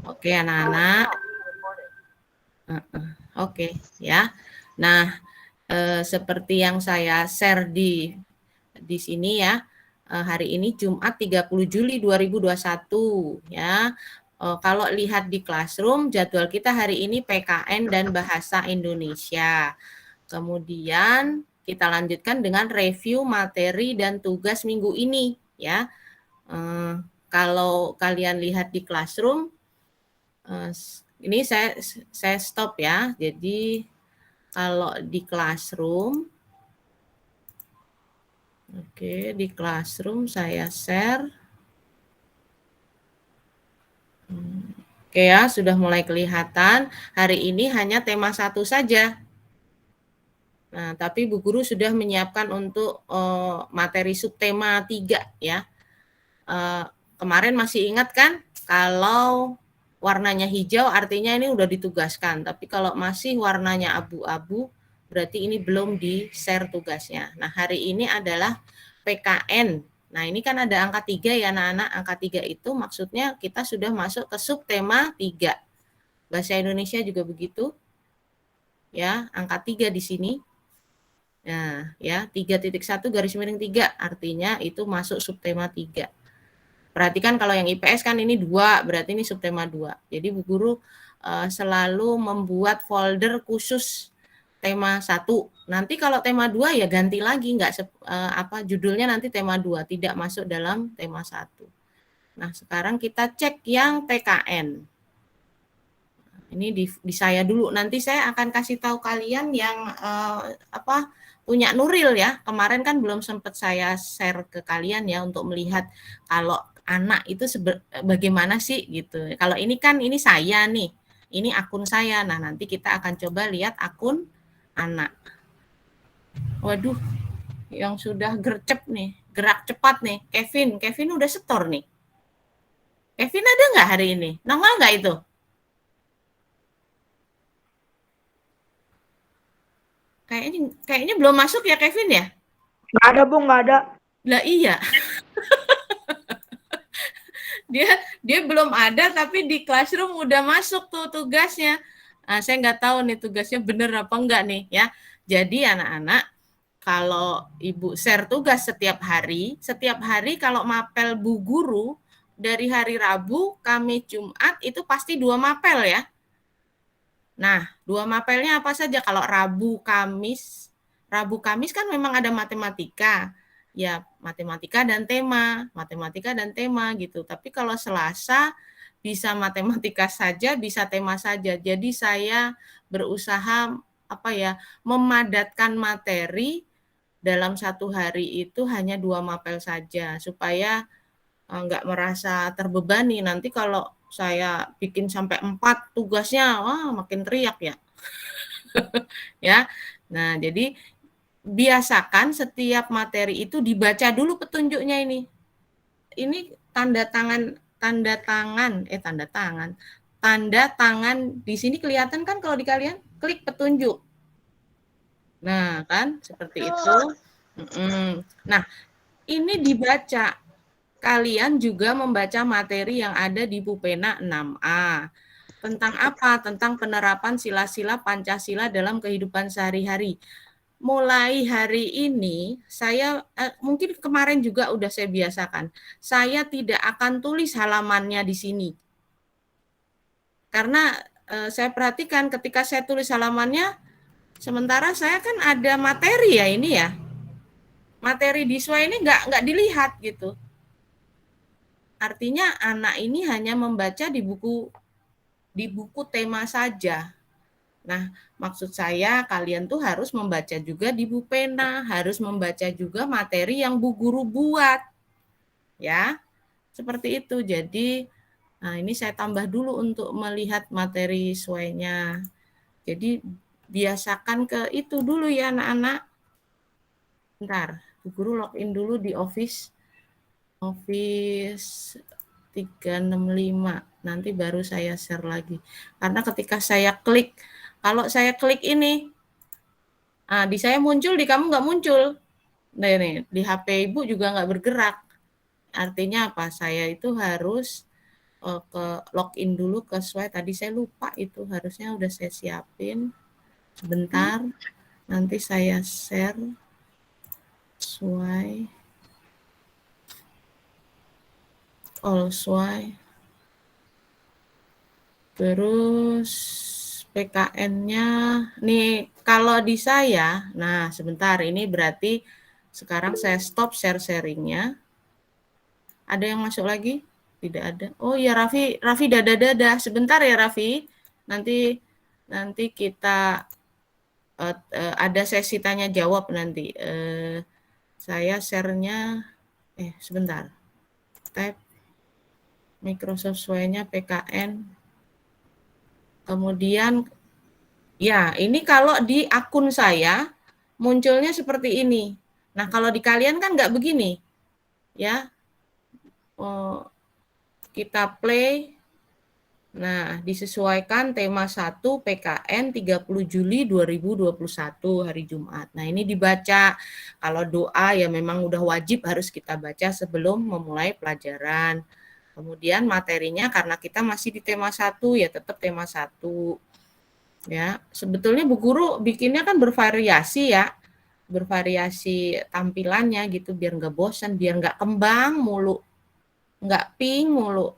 Oke, anak-anak. Oke, ya. Nah, seperti yang saya share di sini ya, hari ini Jumat 30 Juli 2021 ya. Kalau lihat di Classroom, jadwal kita hari ini PKN dan Bahasa Indonesia. Kemudian kita lanjutkan dengan review materi dan tugas minggu ini ya. Kalau kalian lihat di Classroom, ini saya stop ya. Jadi kalau di Classroom, oke, di Classroom saya share. Oke ya, sudah mulai kelihatan. Hari ini hanya tema 1 saja. Nah, tapi Bu Guru sudah menyiapkan untuk materi subtema 3 ya. Kemarin masih ingat kan kalau warnanya hijau artinya ini udah ditugaskan, tapi kalau masih warnanya abu-abu berarti ini belum di-share tugasnya. Nah, hari ini adalah PKN. Nah, ini kan ada angka 3 ya anak-anak. Angka 3 itu maksudnya kita sudah masuk ke subtema 3. Bahasa Indonesia juga begitu. Ya, angka 3 di sini. Nah, ya, 3.1 garis miring 3 artinya itu masuk subtema 3. Perhatikan kalau yang IPS kan ini 2, berarti ini subtema 2. Jadi Bu Guru selalu membuat folder khusus tema 1. Nanti kalau tema 2 ya ganti lagi, judulnya nanti tema 2, tidak masuk dalam tema 1. Nah, sekarang kita cek yang PKN. Ini di saya dulu. Nanti saya akan kasih tahu kalian yang punya Nuril ya. Kemarin kan belum sempat saya share ke kalian ya untuk melihat kalau anak itu bagaimana sih gitu. Kalau ini kan ini saya nih. Ini akun saya. Nah, nanti kita akan coba lihat akun anak. Waduh, yang sudah gercep nih, gerak cepat nih. Kevin udah setor nih. Kevin ada nggak hari ini? Nongol nggak itu? Kayaknya belum masuk ya Kevin ya? Nggak ada, Bu, nggak ada. Lah iya. dia belum ada tapi di Classroom udah masuk tuh tugasnya. Nah, saya nggak tahu nih tugasnya bener apa enggak nih ya. Jadi anak-anak, kalau Ibu share tugas setiap hari kalau mapel Bu Guru dari hari Rabu, Kamis, Jumat itu pasti 2 mapel ya. Nah, 2 mapelnya apa saja? Kalau Rabu, Kamis kan memang ada matematika. Ya, matematika dan tema gitu. Tapi kalau Selasa bisa matematika saja, bisa tema saja. Jadi saya berusaha memadatkan materi dalam 1 hari itu hanya 2 mapel saja supaya nggak merasa terbebani. Nanti kalau saya bikin sampai 4 tugasnya, wah makin teriak ya. Ya. Nah, jadi biasakan setiap materi itu dibaca dulu petunjuknya ini. Ini tanda tangan di sini kelihatan kan kalau di kalian klik petunjuk. Nah, kan seperti itu. Nah, ini dibaca. Kalian juga membaca materi yang ada di Pupena 6A. Tentang apa? Tentang penerapan sila-sila Pancasila dalam kehidupan sehari-hari. Mulai hari ini, saya mungkin kemarin juga udah saya biasakan, saya tidak akan tulis halamannya di sini. Karena saya perhatikan ketika saya tulis halamannya, sementara saya kan ada materi ya ini ya. Materi Diswa ini nggak dilihat gitu. Artinya anak ini hanya membaca di buku tema saja. Nah, maksud saya kalian tuh harus membaca juga di Pupena, harus membaca juga materi yang Bu Guru buat. Ya, seperti itu. Jadi, nah ini saya tambah dulu untuk melihat materi sesuainya. Jadi, biasakan ke itu dulu ya anak-anak. Bentar, Bu Guru login dulu di Office 365. Nanti baru saya share lagi. Karena ketika saya klik, kalau saya klik ini, di saya muncul, di kamu nggak muncul. Nah, ini di HP Ibu juga nggak bergerak. Artinya apa? Saya itu harus ke login dulu ke Sway. Tadi saya lupa itu, harusnya udah saya siapin. Sebentar, nanti saya share Sway. All Sway. Terus PKN-nya, nih kalau di saya, nah sebentar, ini berarti sekarang saya stop share-sharingnya. Ada yang masuk lagi? Tidak ada. Oh iya, Raffi dadah. Sebentar ya Raffi. Nanti kita ada sesi tanya jawab nanti. Saya share-nya sebentar. Tab Microsoft Sway-nya PKN. Kemudian ya, ini kalau di akun saya munculnya seperti ini. Nah, kalau di kalian kan nggak begini. Ya. Kita play. Nah, disesuaikan tema 1 PKN 30 Juli 2021 hari Jumat. Nah, ini dibaca. Kalau doa ya memang udah wajib harus kita baca sebelum memulai pelajaran. Kemudian materinya karena kita masih di tema 1 ya tetap tema 1. Ya, sebetulnya Bu Guru bikinnya kan bervariasi ya. Bervariasi tampilannya gitu biar nggak bosan, biar nggak kembang mulu. Nggak pink mulu.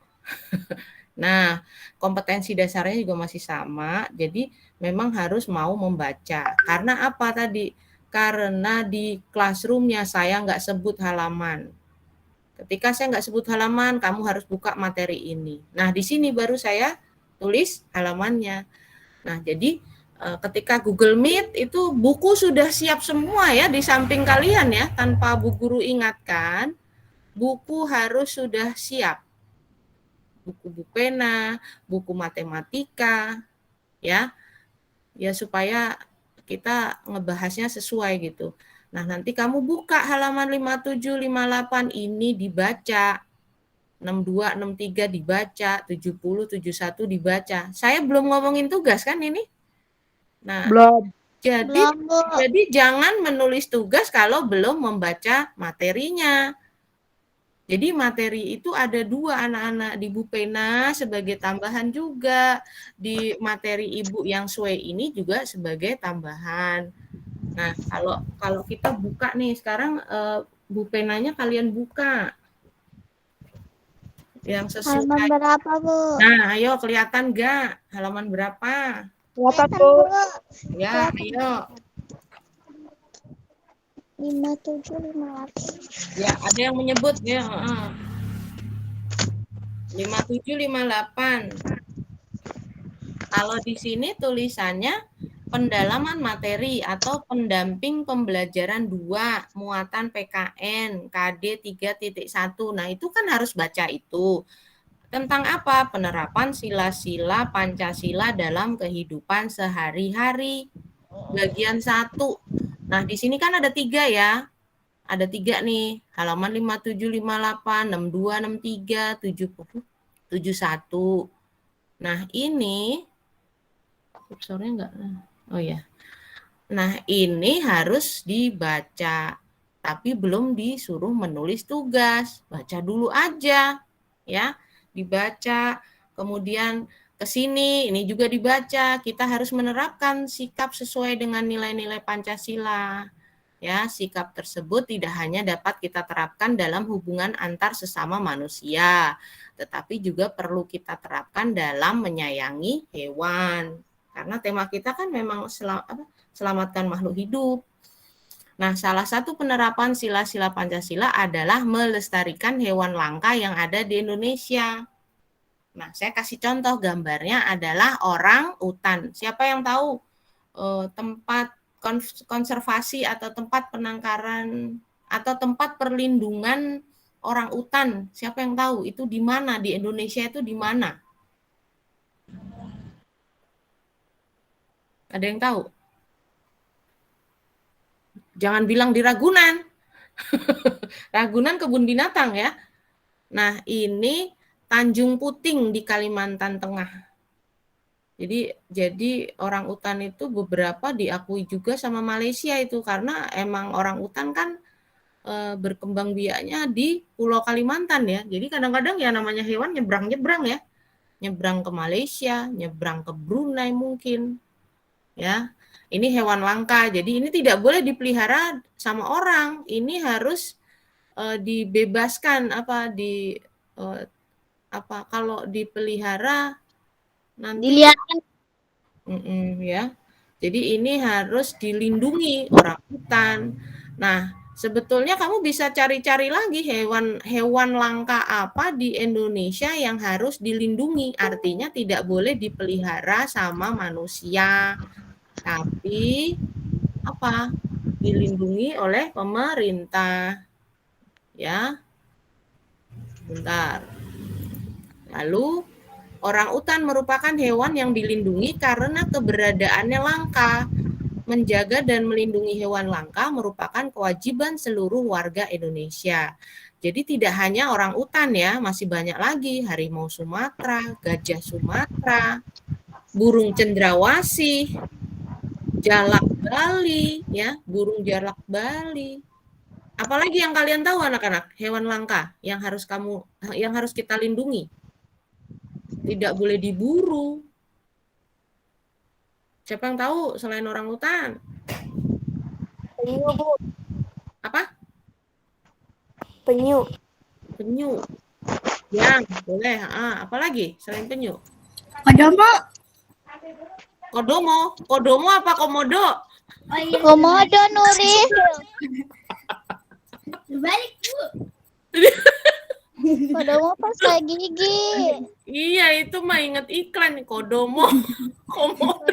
Nah, kompetensi dasarnya juga masih sama, jadi memang harus mau membaca. Karena apa tadi? Karena di classroom-nya saya nggak sebut halaman. Ketika saya nggak sebut halaman, kamu harus buka materi ini. Nah, di sini baru saya tulis halamannya. Nah, jadi ketika Google Meet itu buku sudah siap semua ya di samping kalian ya, tanpa Bu Guru ingatkan, buku harus sudah siap. Buku pena, buku matematika, ya supaya kita ngebahasnya sesuai gitu. Nah, nanti kamu buka halaman 57, 58 ini dibaca, 62, 63 dibaca, 70, 71 dibaca. Saya belum ngomongin tugas kan ini? Nah, Belum. jadi jangan menulis tugas kalau belum membaca materinya. Jadi materi itu ada 2 anak-anak di Bu Pena sebagai tambahan juga, di materi Ibu yang Sway ini juga sebagai tambahan. Nah, kalau kita buka nih sekarang Bu Penanya kalian buka. Yang sesuai. Halaman berapa, Bu? Nah, ayo kelihatan nggak halaman berapa? Kelihatan, Bu. Ya, ayo. 57, 58. Ya, ada yang menyebut ya, 57, 58. Kalau di sini tulisannya pendalaman materi atau pendamping pembelajaran 2, muatan PKN, KD 3.1. Nah, itu kan harus baca itu. Tentang apa? Penerapan sila-sila Pancasila dalam kehidupan sehari-hari. Bagian 1. Nah, di sini kan ada 3 ya. Ada 3 nih, halaman 57, 58, 62, 63, 70, 71. Nah, ini kursornya enggak. Oh ya. Nah, ini harus dibaca. Tapi belum disuruh menulis tugas. Baca dulu aja. Ya, dibaca. Kemudian ke sini, ini juga dibaca. Kita harus menerapkan sikap sesuai dengan nilai-nilai Pancasila. Ya, sikap tersebut tidak hanya dapat kita terapkan dalam hubungan antar sesama manusia, tetapi juga perlu kita terapkan dalam menyayangi hewan. Karena tema kita kan memang selamatkan makhluk hidup. Nah, salah satu penerapan sila-sila Pancasila adalah melestarikan hewan langka yang ada di Indonesia. Nah, saya kasih contoh gambarnya adalah orang utan. Siapa yang tahu tempat konservasi atau tempat penangkaran atau tempat perlindungan orang utan? Siapa yang tahu itu di mana di Indonesia, itu di mana? Ada yang tahu? Jangan bilang di Ragunan. Ragunan kebun binatang ya. Nah, ini Tanjung Puting di Kalimantan Tengah. Jadi orang utan itu beberapa diakui juga sama Malaysia itu, karena emang orang utan kan berkembang biaknya di Pulau Kalimantan ya. Jadi kadang-kadang ya namanya hewan nyebrang-nyebrang ya. Nyebrang ke Malaysia, nyebrang ke Brunei mungkin. Ya. Ini hewan langka. Jadi ini tidak boleh dipelihara sama orang. Ini harus dibebaskan kalau dipelihara nanti Dilihat. ya. Jadi ini harus dilindungi orang hutan. Nah, sebetulnya kamu bisa cari-cari lagi hewan langka apa di Indonesia yang harus dilindungi. Artinya tidak boleh dipelihara sama manusia, tapi dilindungi oleh pemerintah. Ya. Bentar. Lalu orangutan merupakan hewan yang dilindungi karena keberadaannya langka. Menjaga dan melindungi hewan langka merupakan kewajiban seluruh warga Indonesia. Jadi tidak hanya orangutan ya, masih banyak lagi harimau Sumatera, gajah Sumatera, burung cendrawasih, jalak Bali ya, burung jalak Bali. Apalagi yang kalian tahu anak-anak, hewan langka yang harus kita lindungi. Tidak boleh diburu. Siapa yang tahu selain orangutan? Penyu, Bu. Apa? Penyu. Penyu. Ya, boleh. Apalagi selain penyu? Kodomo. Kodomo. Kodomo apa komodo? Oh, iya. Komodo, Nuri. Balik, Bu. Kodomo pas gigi. Iya, itu mah inget iklan Kodomo. Komodo.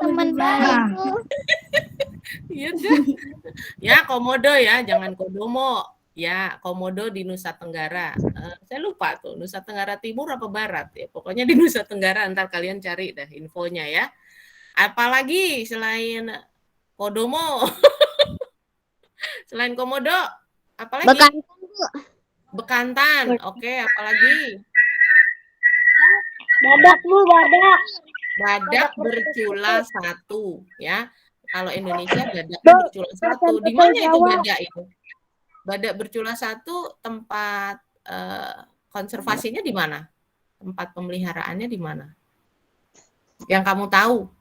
Teman baik tuh. Iya dah. Ya, komodo ya, jangan kodomo. Ya, komodo di Nusa Tenggara. Saya lupa tuh, Nusa Tenggara Timur apa Barat ya. Pokoknya di Nusa Tenggara, ntar kalian cari dah infonya ya. Apalagi selain kodomo? Selain komodo, apalagi? Bekantan, Bu. Bekantan. Oke, apalagi? Badak, Bu, badak. Badak bercula satu ya. Kalau Indonesia badak bercula satu. Di mana itu badak itu? Badak bercula satu tempat konservasinya di mana? Tempat pemeliharaannya di mana? Yang kamu tahu?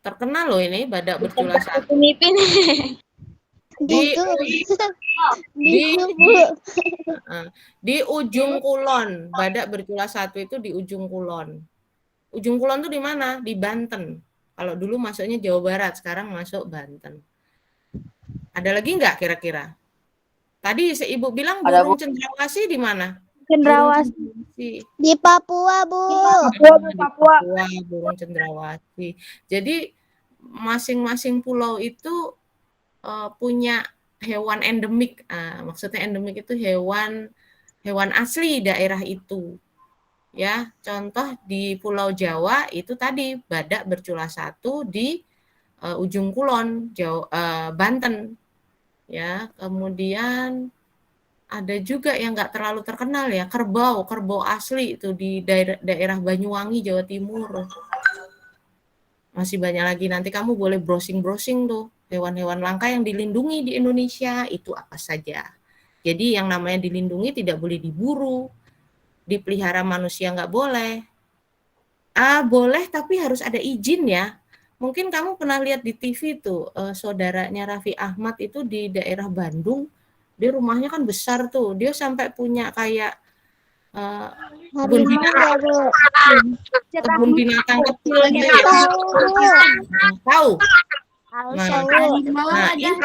Terkenal loh ini badak bercula satu. Di ujung kulon. Badak bercula satu itu di ujung kulon. Ujung kulon itu di mana? Di Banten. Kalau dulu masuknya Jawa Barat, sekarang masuk Banten. Ada lagi nggak kira-kira? Tadi Ibu bilang burung cendrawasih di mana? Cendrawasih. Di Papua, Bu. Di Papua, burung cendrawasih. Jadi masing-masing pulau itu punya hewan endemik. Maksudnya endemik itu hewan asli daerah itu. Ya, contoh di Pulau Jawa itu tadi badak bercula satu di ujung kulon, Banten. Ya, kemudian ada juga yang nggak terlalu terkenal ya, kerbau asli itu di daerah Banyuwangi, Jawa Timur. Masih banyak lagi, nanti kamu boleh browsing-browsing tuh, hewan-hewan langka yang dilindungi di Indonesia, itu apa saja. Jadi yang namanya dilindungi tidak boleh diburu, dipelihara manusia nggak boleh. Boleh tapi harus ada izin ya. Mungkin kamu pernah lihat di TV tuh, saudaranya Raffi Ahmad itu di daerah Bandung, dia rumahnya kan besar tuh, dia sampai punya kayak kebun binatang kecil gitu ya. Tahu? Nah, itu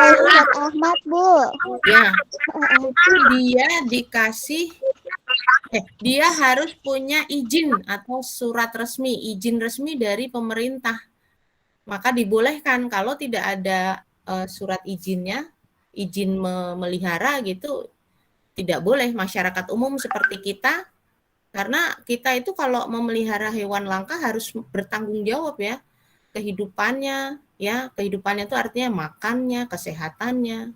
Ahmad, Bu. Ya, itu dia harus punya izin atau izin resmi dari pemerintah. Maka dibolehkan. Kalau tidak ada surat izinnya, izin memelihara gitu, tidak boleh. Masyarakat umum seperti kita, karena kita itu kalau memelihara hewan langka harus bertanggung jawab ya, kehidupannya itu artinya makannya, kesehatannya.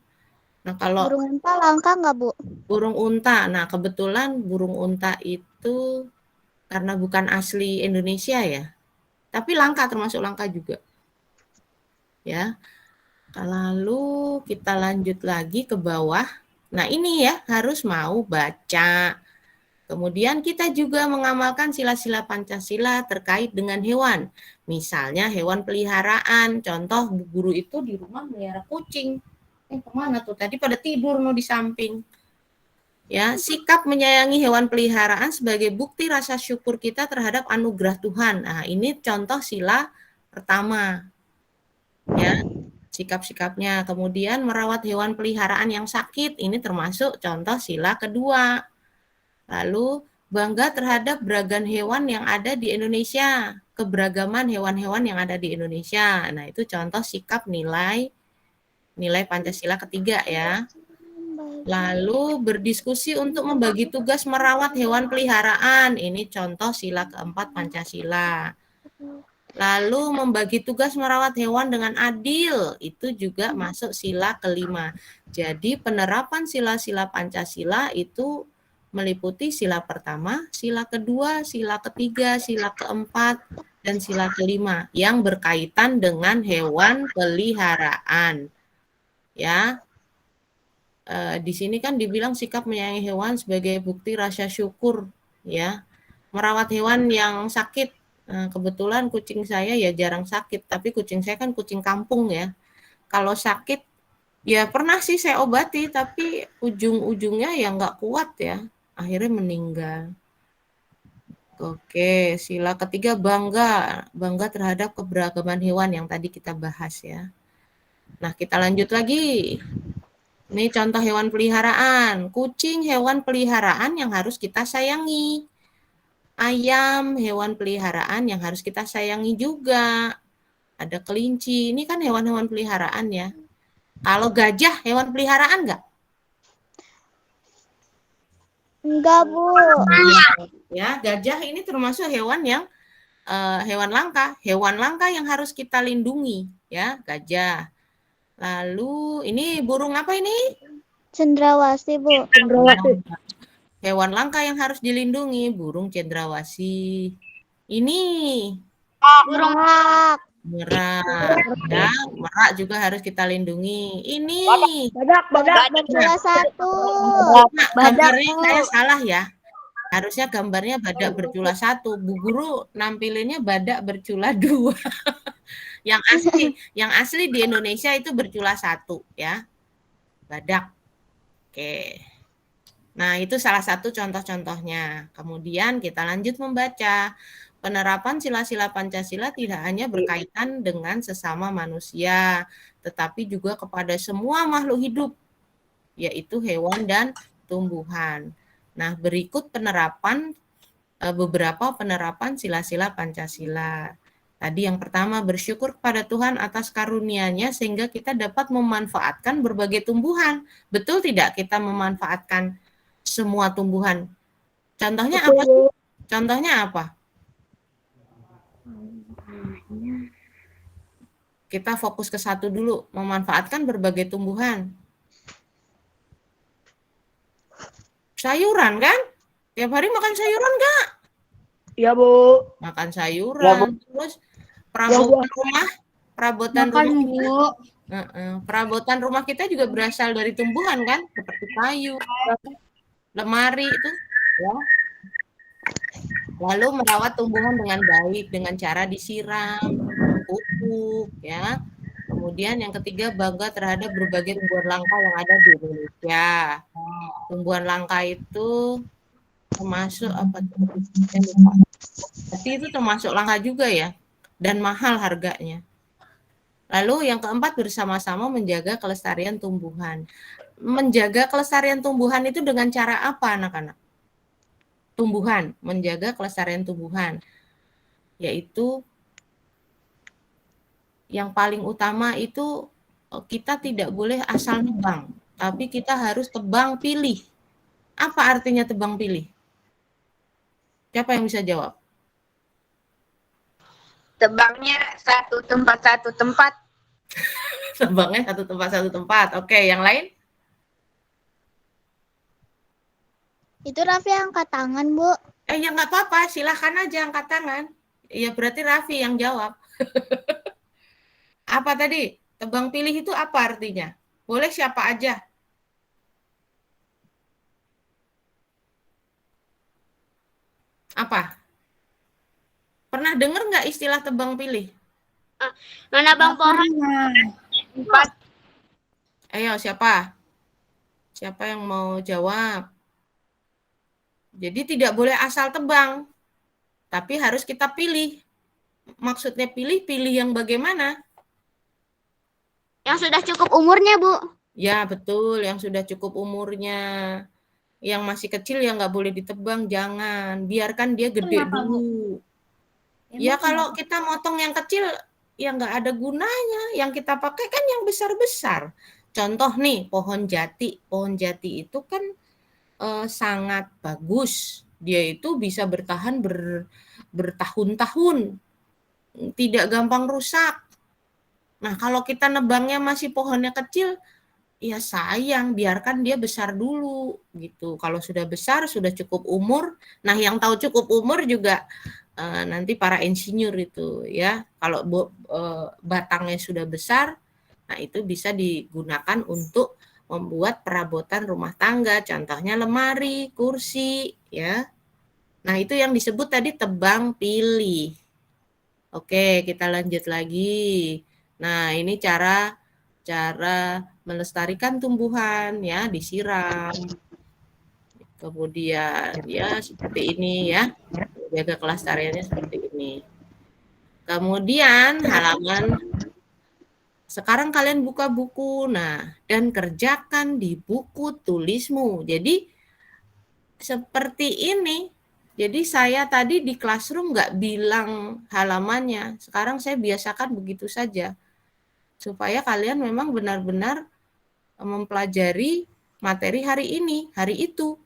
Nah, kalau burung unta langka nggak, Bu? Burung unta, nah kebetulan burung unta itu karena bukan asli Indonesia ya, tapi termasuk langka juga. Ya, Lalu kita lanjut lagi ke bawah. Nah, ini ya harus mau baca. Kemudian kita juga mengamalkan sila-sila Pancasila terkait dengan hewan. Misalnya hewan peliharaan. Contoh Bu Guru itu di rumah melihara kucing. Kemana tuh? Tadi pada tidur di samping. Ya, sikap menyayangi hewan peliharaan sebagai bukti rasa syukur kita terhadap anugerah Tuhan. Nah, ini contoh sila pertama. Ya, sikap-sikapnya. Kemudian merawat hewan peliharaan yang sakit. Ini termasuk contoh sila kedua. Lalu bangga terhadap beragam hewan yang ada di Indonesia. Keberagaman hewan-hewan yang ada di Indonesia. Nah, itu contoh sikap nilai Pancasila ketiga ya. Lalu berdiskusi untuk membagi tugas merawat hewan peliharaan. Ini contoh sila keempat Pancasila. Lalu membagi tugas merawat hewan dengan adil. Itu juga masuk sila kelima. Jadi penerapan sila-sila Pancasila itu meliputi sila pertama, sila kedua, sila ketiga, sila keempat, dan sila kelima yang berkaitan dengan hewan peliharaan. Ya, di sini kan dibilang sikap menyayangi hewan sebagai bukti rasa syukur, ya. Merawat hewan yang sakit. Kebetulan kucing saya ya jarang sakit, tapi kucing saya kan kucing kampung ya. Kalau sakit, ya pernah sih saya obati, tapi ujung-ujungnya ya nggak kuat ya. Akhirnya meninggal. Oke, sila ketiga bangga terhadap keberagaman hewan yang tadi kita bahas ya. Nah, kita lanjut lagi. Ini contoh hewan peliharaan. Kucing hewan peliharaan yang harus kita sayangi. Ayam hewan peliharaan yang harus kita sayangi juga. Ada kelinci. Ini kan hewan-hewan peliharaan ya. Kalau gajah hewan peliharaan nggak? Enggak, Bu. Ya, gajah ini termasuk hewan yang hewan langka. Hewan langka yang harus kita lindungi ya, gajah. Lalu ini burung apa ini? Cendrawasih, Bu. Hewan langka yang harus dilindungi, burung cendrawasih. Ini Burung merak. Ya, merak juga harus kita lindungi. Ini badak bercula satu. gambarnya saya salah ya. Harusnya gambarnya badak bercula satu. Bu Guru nampilinnya badak bercula dua. Yang asli di Indonesia itu bercula satu ya. Badak. Oke. Nah, itu salah satu contoh-contohnya. Kemudian kita lanjut membaca. Penerapan sila-sila Pancasila tidak hanya berkaitan dengan sesama manusia, tetapi juga kepada semua makhluk hidup, yaitu hewan dan tumbuhan. Nah, berikut beberapa penerapan sila-sila Pancasila. Tadi yang pertama, bersyukur kepada Tuhan atas karunia-Nya sehingga kita dapat memanfaatkan berbagai tumbuhan. Betul tidak kita memanfaatkan semua tumbuhan? Contohnya apa? Contohnya apa? Kita fokus ke satu dulu, memanfaatkan berbagai tumbuhan. Sayuran kan? Tiap hari makan sayuran nggak? Iya, Bu. Makan sayuran, terus perabotan rumah, perabotan rumah kita juga berasal dari tumbuhan kan, seperti kayu, lemari itu, ya. Lalu merawat tumbuhan dengan baik dengan cara disiram, pupuk, ya. Kemudian yang ketiga, bangga terhadap berbagai tumbuhan langka yang ada di Indonesia. Tumbuhan langka itu termasuk apa? Tapi itu termasuk langka juga ya, dan mahal harganya. Lalu yang keempat, bersama-sama menjaga kelestarian tumbuhan. Menjaga kelestarian tumbuhan itu dengan cara apa, anak-anak? Menjaga kelestarian tumbuhan, yaitu yang paling utama itu kita tidak boleh asal nebang, tapi kita harus tebang pilih. Apa artinya tebang pilih? Siapa yang bisa jawab? Tebangnya satu tempat. Tebangnya satu tempat. Oke, yang lain? Itu Raffi angkat tangan, Bu. Ya nggak apa-apa, silahkan aja angkat tangan. Ya berarti Raffi yang jawab. Apa tadi? Tebang pilih itu apa artinya? Boleh siapa aja. Apa? Pernah dengar nggak istilah tebang pilih? Menabang pohon. Empat. Ayo, siapa? Siapa yang mau jawab? Jadi tidak boleh asal tebang, tapi harus kita pilih. Maksudnya pilih yang bagaimana? Yang sudah cukup umurnya, Bu. Ya, betul, yang sudah cukup umurnya. Yang masih kecil ya nggak boleh ditebang, jangan. Biarkan dia gede dulu. Ya kalau kita motong yang kecil, ya nggak ada gunanya. Yang kita pakai kan yang besar-besar. Contoh nih, pohon jati. Pohon jati itu kan sangat bagus. Dia itu bisa bertahan bertahun-tahun. Tidak gampang rusak. Nah, kalau kita nebangnya masih pohonnya kecil, ya sayang, biarkan dia besar dulu gitu. Kalau sudah besar, sudah cukup umur. Nah, yang tahu cukup umur juga nanti para insinyur itu ya. Kalau batangnya sudah besar, nah itu bisa digunakan untuk membuat perabotan rumah tangga, contohnya lemari, kursi, ya. Nah, itu yang disebut tadi tebang pilih. Oke, kita lanjut lagi. Nah, ini cara melestarikan tumbuhan ya, disiram. Kemudian ya seperti ini ya. Jaga kelestariannya seperti ini. Kemudian halaman sekarang kalian buka buku, nah, dan kerjakan di buku tulismu. Jadi seperti ini. Jadi saya tadi di classroom nggak bilang halamannya. Sekarang saya biasakan begitu saja. Supaya kalian memang benar-benar mempelajari materi hari ini, hari itu.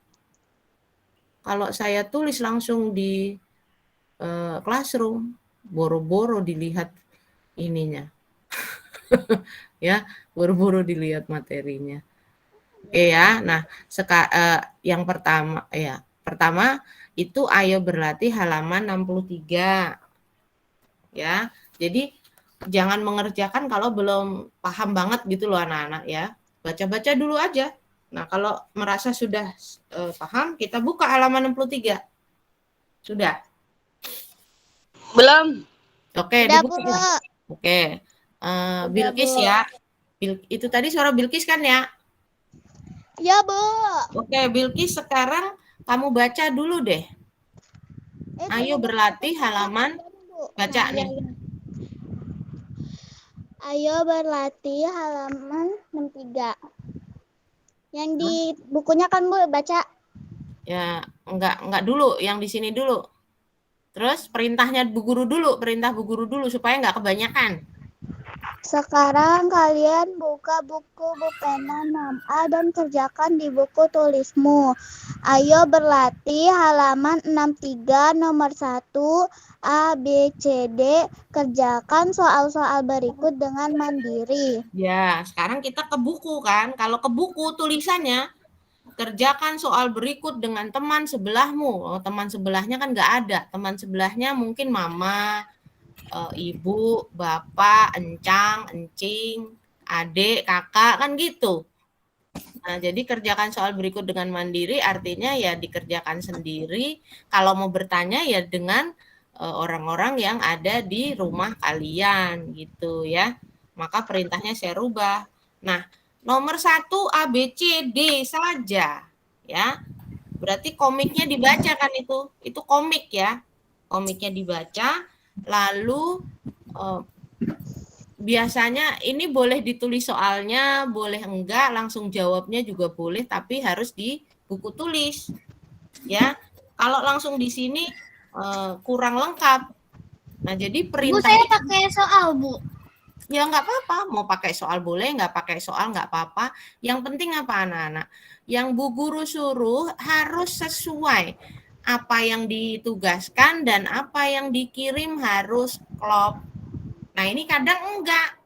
Kalau saya tulis langsung di classroom, boro-boro dilihat ininya. Ya, boro-boro dilihat materinya. Oke ya. Nah, yang pertama itu ayo berlatih halaman 63. Ya. Jadi jangan mengerjakan kalau belum paham banget gitu loh anak-anak ya. Baca-baca dulu aja. Nah, kalau merasa sudah paham, kita buka halaman 63. Sudah? Belum. Oke, Udah, dibuka. Bu. Oke. Bilkis ya. Itu tadi suara Bilkis kan ya? Ya, Bu. Oke, Bilkis sekarang kamu baca dulu deh. Ayo berlatih halaman baca nih. Ayo berlatih halaman 63. Yang di bukunya kan, Bu, baca. Ya, enggak dulu, yang di sini dulu. Terus perintah Bu Guru dulu supaya enggak kebanyakan. Sekarang kalian buka buku pena 6A dan kerjakan di buku tulismu. Ayo berlatih halaman 63 nomor 1 A, B, C, D. Kerjakan soal-soal berikut dengan mandiri. Ya, sekarang kita ke buku kan. Kalau ke buku tulisannya, kerjakan soal berikut dengan teman sebelahmu. Oh, teman sebelahnya kan nggak ada. Teman sebelahnya mungkin mama, ibu, bapak, encang, encing, adik, kakak, kan gitu. Nah, jadi kerjakan soal berikut dengan mandiri artinya ya dikerjakan sendiri. Kalau mau bertanya ya dengan orang-orang yang ada di rumah kalian gitu ya. Maka perintahnya saya rubah. Nah, nomor 1 A, B, C, D saja ya. Berarti komiknya dibaca kan itu. Itu komik ya. Komiknya dibaca. Lalu biasanya ini boleh ditulis soalnya, boleh enggak, langsung jawabnya juga boleh, tapi harus di buku tulis. Ya. Kalau langsung di sini kurang lengkap. Nah, jadi perintah. Bu, saya pakai soal, Bu. Ya nggak apa-apa, mau pakai soal boleh, nggak pakai soal nggak apa-apa. Yang penting apa anak-anak? Yang Bu Guru suruh harus sesuai apa yang ditugaskan dan apa yang dikirim harus klop. Nah, ini kadang enggak.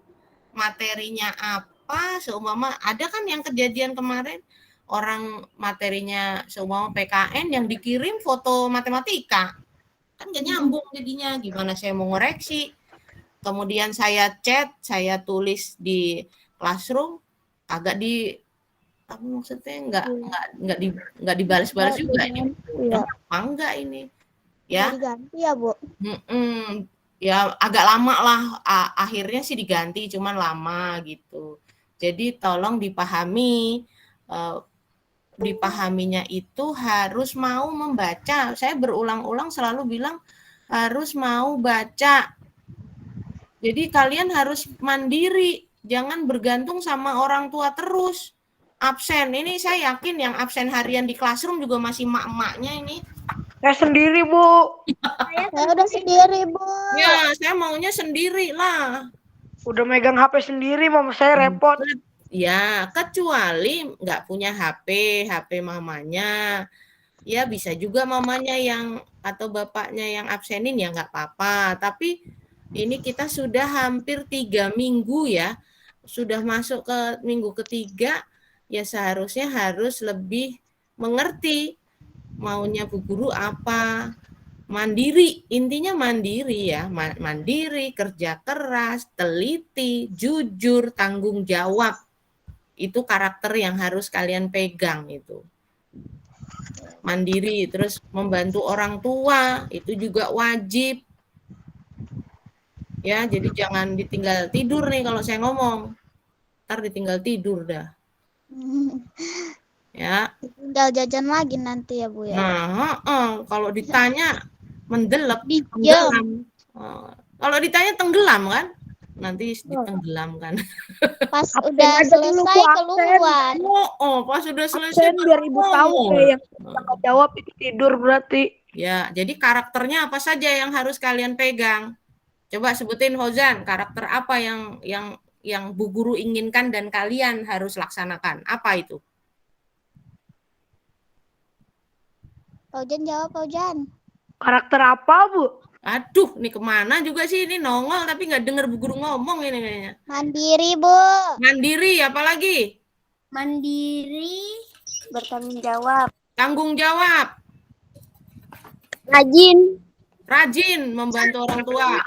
Materinya apa, seumpama ada kan yang kejadian kemarin, orang materinya seumpama PKN yang dikirim foto matematika. Kan nggak nyambung jadinya, gimana saya mau ngoreksi. kemudian saya chat, saya tulis di Classroom, agak di apa maksudnya nggak dibalas-balas juga ini. Iya. Apa enggak ini? Nggak Ya. diganti ya, Bu? Ya agak lama lah, akhirnya sih diganti, cuman lama gitu. Jadi tolong dipahami, dipahaminya itu harus mau membaca. Saya berulang-ulang selalu bilang harus mau baca. Jadi kalian harus mandiri, jangan bergantung sama orang tua terus. Absen, ini saya yakin yang absen harian di Classroom juga masih mak-maknya ini. Saya sendiri, Bu. Saya udah sendiri, Bu. Ya, saya maunya sendiri lah. Udah megang HP sendiri, mama saya repot. Ya, kecuali nggak punya HP mamanya. Ya, bisa juga mamanya yang atau bapaknya yang absenin ya nggak apa-apa. Tapi ini kita sudah hampir 3 minggu ya. Sudah masuk ke minggu ketiga, ya seharusnya harus lebih mengerti maunya Bu Guru apa. Mandiri, intinya mandiri ya, mandiri, kerja keras, teliti, jujur, tanggung jawab. Itu karakter yang harus kalian pegang itu. Mandiri, terus membantu orang tua, itu juga wajib. Ya, jadi jangan ditinggal tidur nih kalau saya ngomong. Ntar ditinggal tidur dah. Ya. Tinggal jajan lagi nanti ya, Bu ya. Nah, kalau ditanya mendelep, Diam. tenggelam. Kalau ditanya tenggelam kan, nanti ditenggelamkan. Pas Absen udah aja dulu, selesai Bu, absen. keluar. Pas sudah selesai Absen biar ibu tahu yang kakak jawab itu tidur berarti. Ya, jadi karakternya apa saja yang harus kalian pegang? Coba sebutin Fauzan, karakter apa yang Bu Guru inginkan dan kalian harus laksanakan. Apa itu? Paujan jawab, Paujan. Karakter apa, Bu? Aduh, nih kemana juga sih ini nongol tapi nggak dengar Bu Guru ngomong ini kayaknya. Mandiri, Bu. Mandiri, apalagi? Mandiri, bertanggung jawab. Tanggung jawab, Rajin. rajin, membantu orang tua.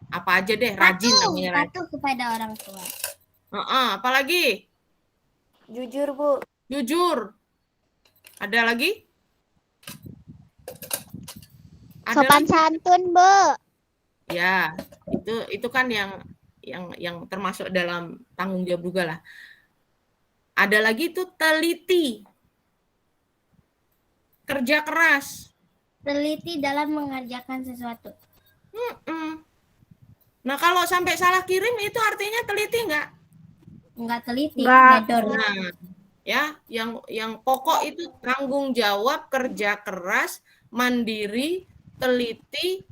Apa aja deh, rajin namanya. Patuh kepada orang tua. Apalagi? Jujur, Bu. Jujur. Ada lagi? Sopan santun, Bu. Ya, itu kan yang termasuk dalam tanggung jawab juga lah. Ada lagi tuh teliti. Kerja keras. Teliti dalam mengerjakan sesuatu. Nah, kalau sampai salah kirim itu artinya teliti nggak? Enggak teliti, Nggak. ngedor. Nah, ya, yang pokok itu tanggung jawab, kerja keras, mandiri, teliti,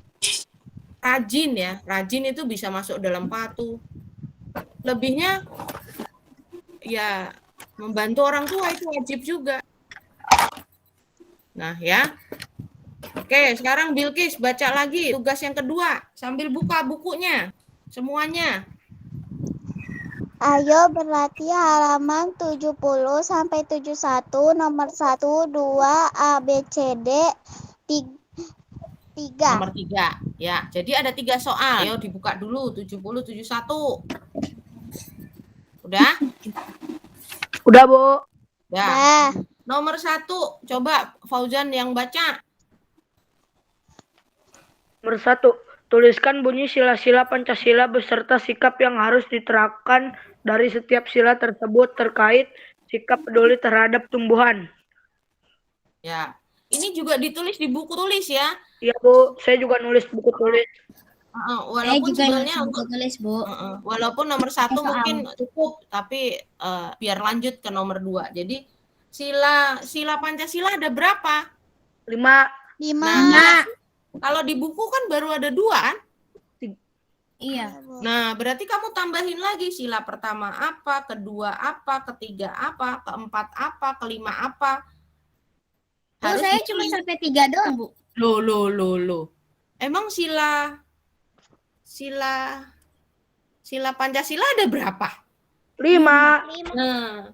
rajin ya. Rajin itu bisa masuk dalam patuh. Lebihnya ya membantu orang tua itu wajib juga. Nah, ya. Oke, sekarang Bilkis baca lagi tugas yang kedua sambil buka bukunya semuanya. Ayo berlatih halaman 70 sampai 71 nomor 1 2 A B C D 3. Nomor 3. Ya, jadi ada 3 soal. Ayo dibuka dulu 70 71. Udah? Udah, Bu. Ya. Nah, Nomor 1, coba Fauzan yang baca. Nomor 1, tuliskan bunyi sila-sila Pancasila beserta sikap yang harus diterapkan dari setiap sila tersebut terkait sikap peduli terhadap tumbuhan. Ya. Ini juga ditulis di buku tulis ya. Iya, Bu. Saya juga nulis buku tulis. Walaupun sebenarnya untuk tulis, Bu. walaupun nomor 1 Soal. mungkin cukup, tapi biar lanjut ke nomor 2. Jadi sila Pancasila ada berapa? 5. 5. Nah, kalau di buku kan baru ada 2 kan? Iya. Nah, berarti kamu tambahin lagi sila pertama apa, kedua apa, ketiga apa, keempat apa, kelima apa. Oh, saya cuma sampai 3 doang, Bu. Loh. Emang sila Pancasila ada berapa? 5. Nah,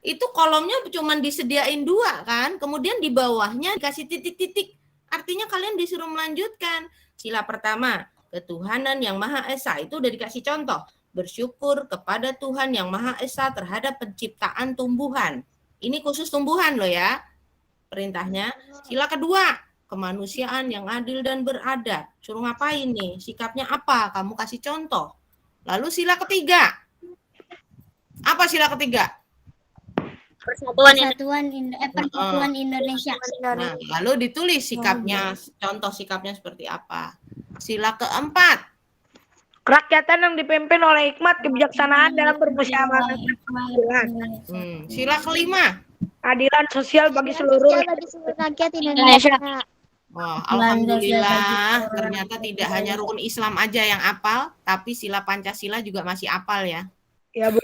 itu kolomnya cuma disediain 2 kan, kemudian di bawahnya dikasih titik-titik. Artinya kalian disuruh melanjutkan sila pertama, ketuhanan yang Maha Esa. Itu udah dikasih contoh. Bersyukur kepada Tuhan yang Maha Esa terhadap penciptaan tumbuhan. Ini khusus tumbuhan loh ya, perintahnya. Sila kedua, kemanusiaan yang adil dan beradab. Suruh ngapain nih? Sikapnya apa? Kamu kasih contoh. Lalu sila ketiga. Apa sila ketiga? Persatuan Indonesia. Nah, lalu ditulis sikapnya, contoh sikapnya seperti apa. Sila keempat, Kerakyatan yang dipimpin oleh hikmat kebijaksanaan dalam bermusyawarah. Sila kelima, Keadilan sosial bagi seluruh rakyat Indonesia. wah, alhamdulillah ternyata tidak hanya rukun Islam aja yang apal, tapi sila Pancasila juga masih apal ya. Ya, Bu.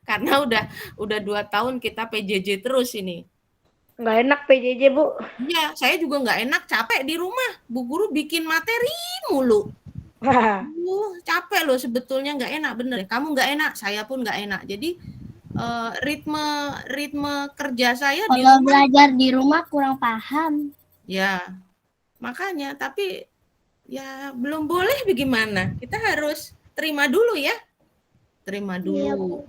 Karena udah 2 tahun kita PJJ terus ini. Nggak enak PJJ, Bu. Iya, saya juga nggak enak, capek di rumah. Bu guru bikin materi mulu. Capek loh sebetulnya, nggak enak bener. Kamu nggak enak, saya pun nggak enak. Jadi ritme kerja saya di Kalau rumah, belajar di rumah kurang paham. ya makanya. Tapi ya belum boleh bagaimana. Kita harus terima dulu ya. Terima dulu.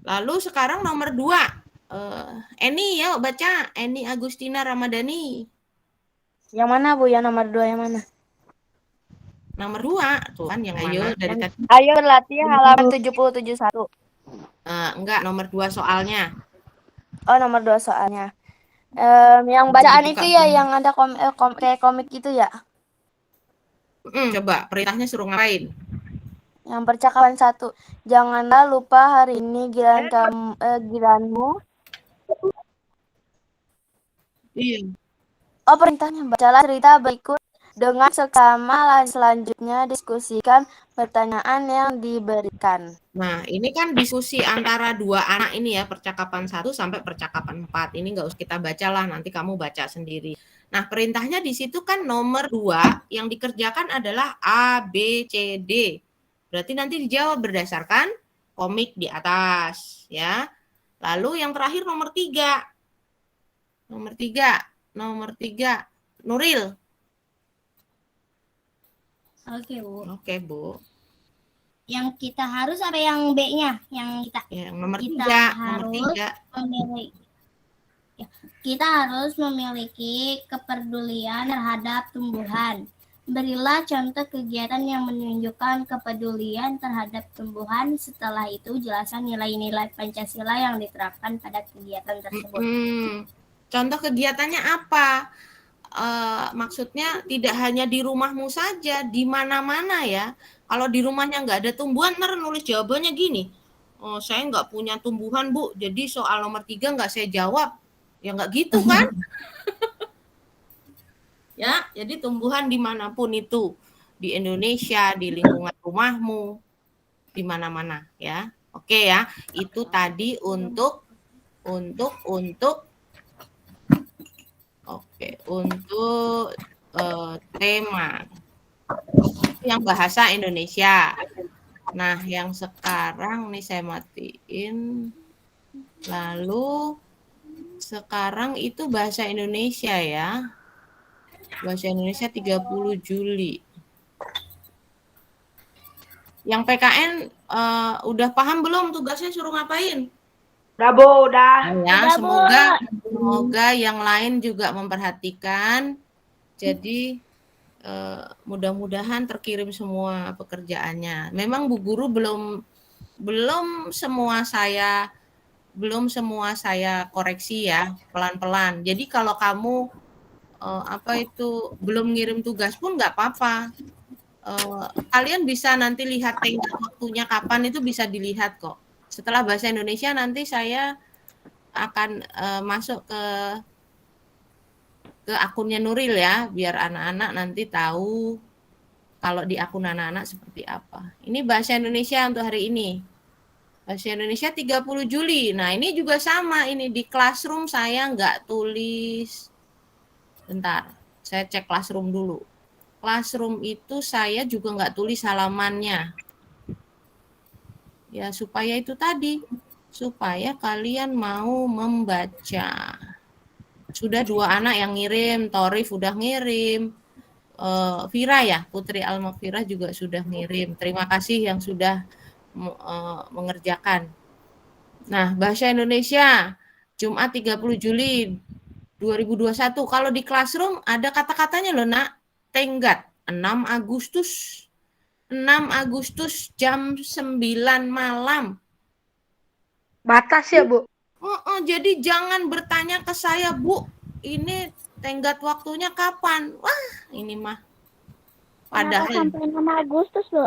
Lalu sekarang nomor 2. Eni ya baca. Eni Agustina Ramadhani. Yang mana Bu? Yang nomor 2 yang mana? Nomor 2. Tuh kan yang ayo dari tadi. Ayo berlatih halaman 77.1. Enggak, nomor 2 soalnya. Oh, nomor 2 soalnya. Yang bacaan itu ya yang ada kayak komik gitu ya? Coba perintahnya suruh ngapain? Yang percakapan 1. Janganlah lupa hari ini giliranmu. Iya. Oh, perintahnya bacalah cerita berikut dengan seksama, selanjutnya diskusikan pertanyaan yang diberikan. Nah, ini kan diskusi antara 2 anak ini ya, percakapan 1 sampai percakapan 4. Ini nggak usah kita baca lah, nanti kamu baca sendiri. Nah, perintahnya di situ kan nomor 2 yang dikerjakan adalah A, B, C, D. Berarti nanti dijawab berdasarkan komik di atas, ya. Lalu yang terakhir nomor 3. Nomor 3, Nuril. Oke, Bu. Oke, Bu. Yang kita harus apa yang B-nya? Yang nomor kita 3, harus nomor 3. Kita harus memiliki kepedulian terhadap tumbuhan. Berilah contoh kegiatan yang menunjukkan kepedulian terhadap tumbuhan. Setelah itu, jelaskan nilai-nilai Pancasila yang diterapkan pada kegiatan tersebut. Contoh kegiatannya apa? Maksudnya tidak hanya di rumahmu saja, di mana-mana ya. Kalau di rumahnya nggak ada tumbuhan, ntar nulis jawabannya gini. Oh, saya nggak punya tumbuhan, Bu. Jadi soal nomor 3 nggak saya jawab. Ya nggak gitu kan? Ya, jadi tumbuhan dimanapun itu, di Indonesia, di lingkungan rumahmu, di mana-mana ya. Oke ya, itu tadi untuk tema yang bahasa Indonesia. Nah, yang sekarang nih saya matiin. Lalu sekarang itu bahasa Indonesia ya. Bahasa Indonesia 30 Juli. Yang PKN udah paham belum tugasnya suruh ngapain? Udah, Bu, udah. Ya, semoga yang lain juga memperhatikan. Jadi mudah-mudahan terkirim semua pekerjaannya. Memang Bu Guru belum semua saya koreksi ya, pelan-pelan. Jadi kalau kamu belum ngirim tugas pun nggak apa-apa. Kalian bisa nanti lihat tenggat waktunya kapan, itu bisa dilihat kok. Setelah bahasa Indonesia nanti saya akan masuk ke akunnya Nuril ya, biar anak-anak nanti tahu kalau di akun anak-anak seperti apa. Ini bahasa Indonesia untuk hari ini. Bahasa Indonesia 30 Juli. Nah, ini juga sama, ini di Classroom saya nggak tulis. Bentar, saya cek Classroom dulu. Classroom itu saya juga nggak tulis halamannya. Ya, supaya itu tadi. Supaya kalian mau membaca. Sudah 2 anak yang ngirim, Torif udah ngirim. Vira ya, Putri Almafira juga sudah ngirim. Terima kasih yang sudah mengerjakan. Nah, bahasa Indonesia Jumat 30 Juli 2021. Kalau di classroom ada kata-katanya loh, Nak. Tenggat 6 Agustus. 6 Agustus jam 9 malam. Batas ya, Bu? Jadi jangan bertanya ke saya, Bu, ini tenggat waktunya kapan? Wah, ini mah. Kenapa Padahal sampai 6 Agustus, Bu?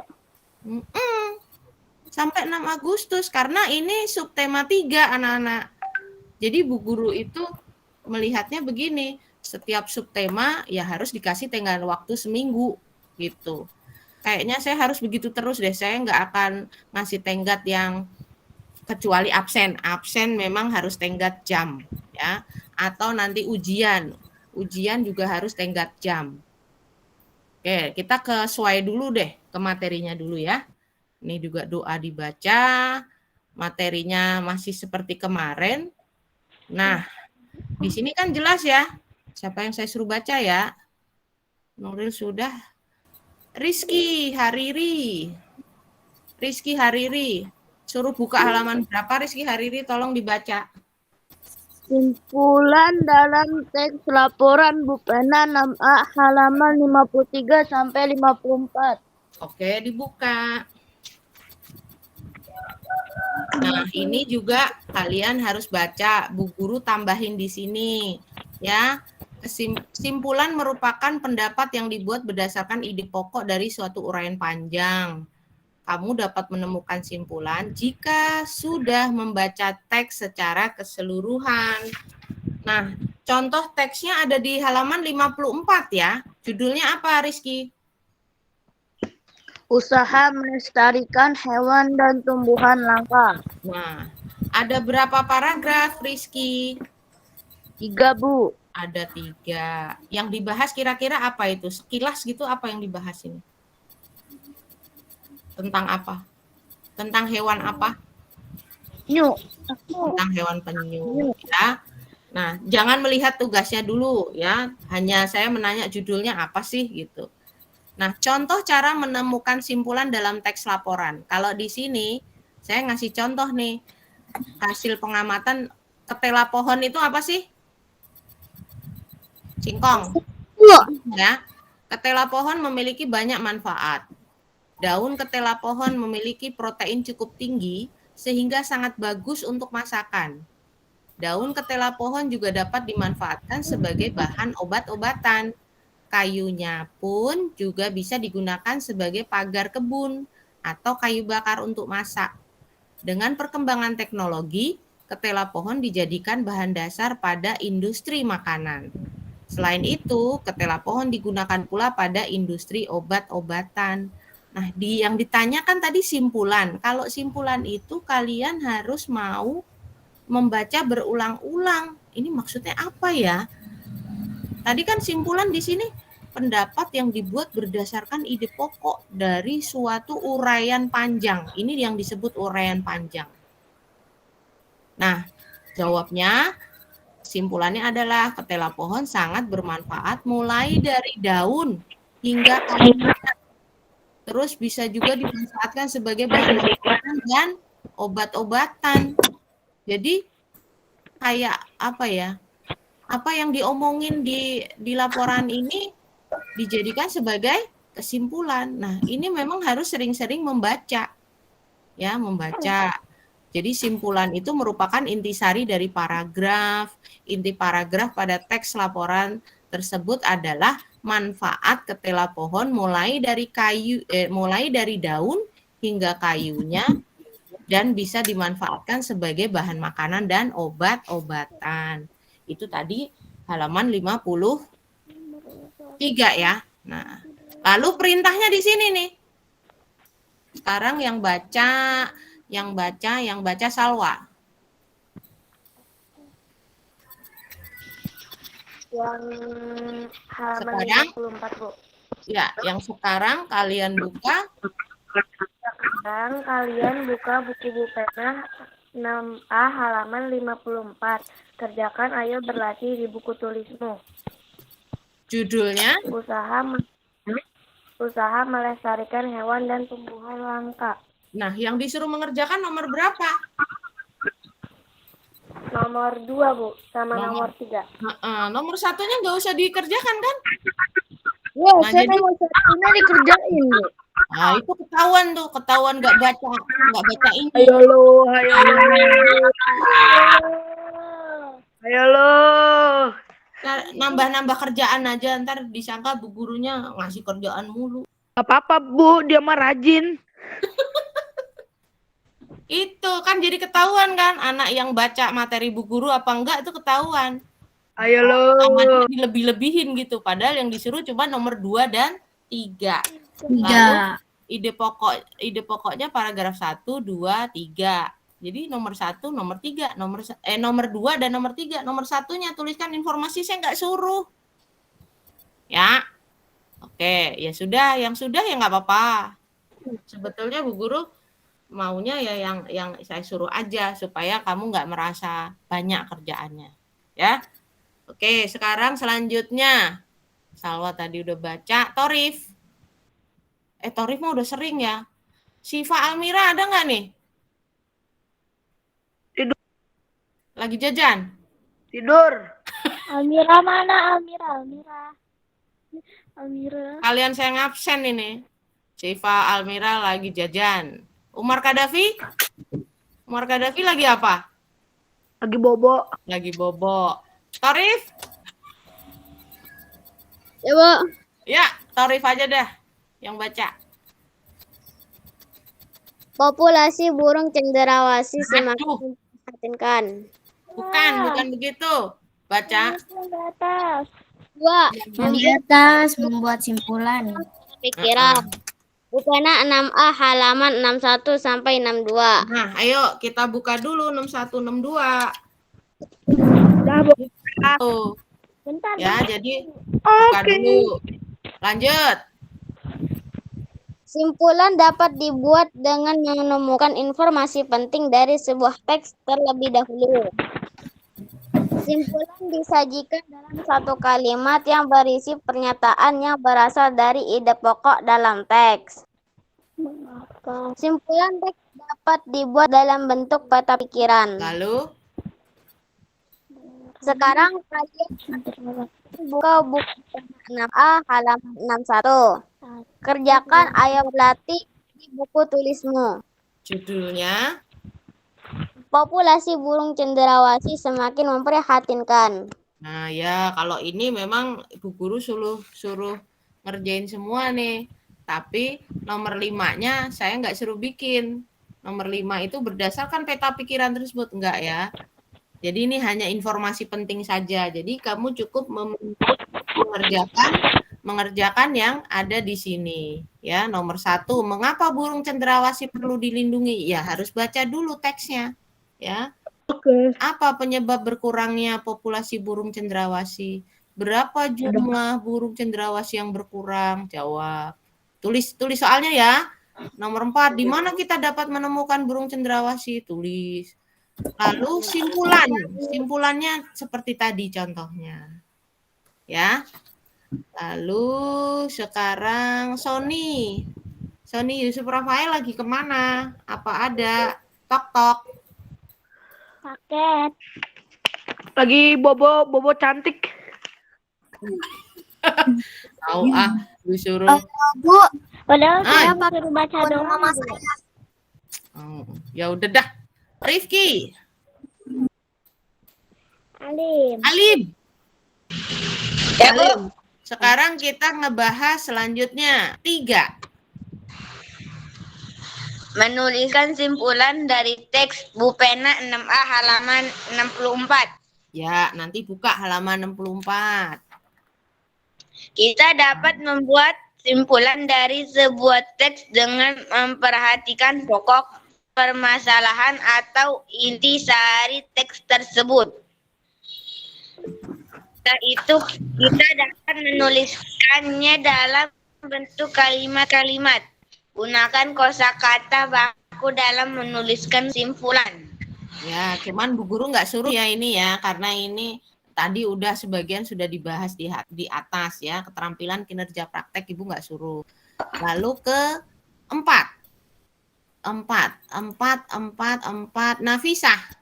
sampai 6 Agustus karena ini subtema 3 anak-anak. Jadi Bu Guru itu melihatnya begini, setiap subtema ya harus dikasih tenggat waktu seminggu gitu. Kayaknya saya harus begitu terus deh, saya nggak akan ngasih tenggat yang kecuali absen. Absen memang harus tenggat jam ya, atau nanti ujian. Ujian juga harus tenggat jam. Oke, kita ke slide dulu deh, ke materinya dulu ya. Ini juga doa dibaca, materinya masih seperti kemarin. Nah, di sini kan jelas ya, siapa yang saya suruh baca ya? Nuril sudah. Rizky Hariri. Suruh buka halaman berapa Rizky Hariri, tolong dibaca. Simpulan dalam teks laporan Bu Pena 6A halaman 53 sampai 54. Oke, dibuka. Nah, ini juga kalian harus baca. Bu Guru tambahin di sini ya. Kesimpulan merupakan pendapat yang dibuat berdasarkan ide pokok dari suatu uraian panjang. Kamu dapat menemukan simpulan jika sudah membaca teks secara keseluruhan. Nah, contoh teksnya ada di halaman 54 ya. Judulnya apa, Rizky? Usaha melestarikan hewan dan tumbuhan langka. Nah, ada berapa paragraf, Rizky? 3, Bu. Ada 3. Yang dibahas kira-kira apa itu? Sekilas gitu apa yang dibahas ini? Tentang apa? Tentang hewan apa? Penyu. Tentang hewan penyu ya. Nah, jangan melihat tugasnya dulu ya. Hanya saya menanya judulnya apa sih gitu. Nah, contoh cara menemukan simpulan dalam teks laporan. Kalau di sini saya ngasih contoh nih. Hasil pengamatan ketela pohon itu apa sih? Singkong. Ya. Ketela pohon memiliki banyak manfaat. Daun ketela pohon memiliki protein cukup tinggi sehingga sangat bagus untuk masakan. Daun ketela pohon juga dapat dimanfaatkan sebagai bahan obat-obatan. Kayunya pun juga bisa digunakan sebagai pagar kebun atau kayu bakar untuk masak. Dengan perkembangan teknologi, ketela pohon dijadikan bahan dasar pada industri makanan. Selain itu, ketela pohon digunakan pula pada industri obat-obatan. Nah, yang ditanyakan tadi simpulan. Kalau simpulan itu kalian harus mau membaca berulang-ulang. Ini maksudnya apa ya? Tadi kan simpulan di sini pendapat yang dibuat berdasarkan ide pokok dari suatu uraian panjang. Ini yang disebut uraian panjang. Nah, jawabnya simpulannya adalah ketela pohon sangat bermanfaat mulai dari daun hingga kayunya. Terus bisa juga dimanfaatkan sebagai bahan makanan dan obat-obatan. Jadi kayak apa ya? Apa yang diomongin di laporan ini dijadikan sebagai kesimpulan. Nah, ini memang harus sering-sering membaca. Ya, membaca. Jadi simpulan itu merupakan intisari dari paragraf. Inti paragraf pada teks laporan tersebut adalah manfaat ketela pohon mulai dari daun hingga kayunya dan bisa dimanfaatkan sebagai bahan makanan dan obat-obatan. Itu tadi halaman 53 ya. Nah, lalu perintahnya di sini nih. Sekarang yang baca Salwa. Yang halaman Sekarang 54, Bu. Ya, yang sekarang kalian buka. Sekarang kalian buka buku Bu Pena 6A halaman 54. Kerjakan ayo berlatih di buku tulismu. Judulnya Usaha usaha melestarikan hewan dan tumbuhan langka. Nah, yang disuruh mengerjakan nomor berapa? Nomor 2, Bu, sama nomor 3. Nomor satunya nggak usah dikerjakan kan? Ya, Nah, saya jadi nomor satunya dikerjain, Bu. nah, itu ketahuan nggak baca ini. Ayo lo. Ayo lo. Nambah-nambah kerjaan aja, ntar disangka bu gurunya ngasih kerjaan mulu. Gak apa-apa, Bu, dia mah rajin. Itu kan jadi ketahuan kan, anak yang baca materi bu guru apa enggak itu ketahuan. Ayo lo. Amatnya dilebih-lebihin gitu, padahal yang disuruh cuma nomor 2 dan 3. Lalu ide pokoknya paragraf 1, 2, 3. Jadi nomor 1, nomor 3, nomor 2 dan nomor 3. Nomor satunya tuliskan informasi, saya nggak suruh. Ya. Oke, ya sudah, yang sudah ya nggak apa-apa. Sebetulnya bu guru maunya ya yang saya suruh aja supaya kamu nggak merasa banyak kerjaannya. Ya. Oke, sekarang selanjutnya. Salwa tadi udah baca, Torif. Torif mah udah sering ya. Siva Almira ada nggak nih? Tidur. Lagi jajan? Tidur. Almira mana? Almira. Kalian saya ngabsen ini. Siva Almira lagi jajan. Umar Kadafi? Umar Kadafi lagi apa? Lagi bobo. Lagi bobo. Torif? Ya, Bu. Ya, Torif aja dah yang baca. Populasi burung cendrawasih Aduh. semakin memprihatinkan. Bukan begitu. Baca. Di atas membuat simpulan. Pikiran. Bukannya 6A halaman 61 sampai 62. Nah, ayo kita buka dulu 61, 62. Dah, Bu. Tuh. Bentar. Ya, jadi buka dulu. Lanjut. Simpulan dapat dibuat dengan menemukan informasi penting dari sebuah teks terlebih dahulu. Simpulan disajikan dalam satu kalimat yang berisi pernyataan yang berasal dari ide pokok dalam teks. Simpulan teks dapat dibuat dalam bentuk peta pikiran. Lalu Sekarang kalian buka buku 6A halaman 61. Kerjakan ayo berlatih di buku tulismu. judulnya Populasi burung cendrawasih semakin memprihatinkan. Nah ya, kalau ini memang Bu Guru suruh ngerjain semua nih. Tapi nomor 5-nya saya nggak suruh bikin. Nomor 5 itu berdasarkan peta pikiran tersebut, enggak ya. Jadi ini hanya informasi penting saja. Jadi kamu cukup mengerjakan yang ada di sini. Ya, nomor 1, mengapa burung cendrawasih perlu dilindungi? Ya, harus baca dulu teksnya. Ya. Oke. Apa penyebab berkurangnya populasi burung cendrawasih? Berapa jumlah burung cendrawasih yang berkurang? Jawab. Tulis soalnya ya. Nomor 4, di mana kita dapat menemukan burung cendrawasih? Tulis. Lalu simpulannya seperti tadi contohnya. Ya. Lalu sekarang Sony Yusuf Rafael lagi kemana? Apa ada? Tok. Paket. Lagi bobo cantik. Tahu disuruh. Bu, Padahal saya Ah. suruh baca doang. mama Bu. saya. Ya udah dah. Rifki, Alim. Alim. Sekarang kita ngebahas selanjutnya 3. Menuliskan simpulan dari teks Bu Pena 6A halaman 64. Ya, nanti buka halaman 64. Kita dapat membuat simpulan dari sebuah teks dengan memperhatikan pokok permasalahan atau inti sari teks tersebut. Setelah itu kita dapat menuliskannya dalam bentuk kalimat-kalimat. Gunakan kosakata baku dalam menuliskan simpulan. Ya, cuman Bu Guru nggak suruh ya ini ya, karena ini tadi udah sebagian sudah dibahas di atas ya, keterampilan kinerja praktek Ibu nggak suruh. Lalu ke 4. Nafisah.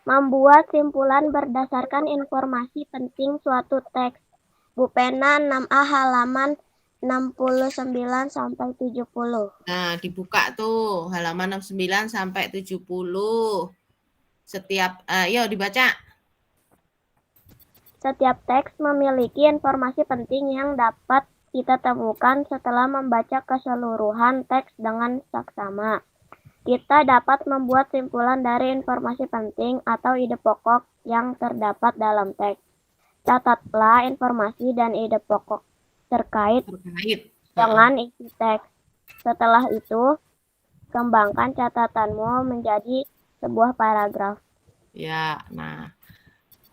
Membuat simpulan berdasarkan informasi penting suatu teks. Bu Pena 6A halaman 69 sampai 70. Nah, dibuka tuh halaman 69 sampai 70. Setiap yuk dibaca. Setiap teks memiliki informasi penting yang dapat kita temukan setelah membaca keseluruhan teks dengan saksama. Kita dapat membuat simpulan dari informasi penting atau ide pokok yang terdapat dalam teks. Catatlah informasi dan ide pokok terkait dengan isi teks. Setelah itu, kembangkan catatanmu menjadi sebuah paragraf. Ya, nah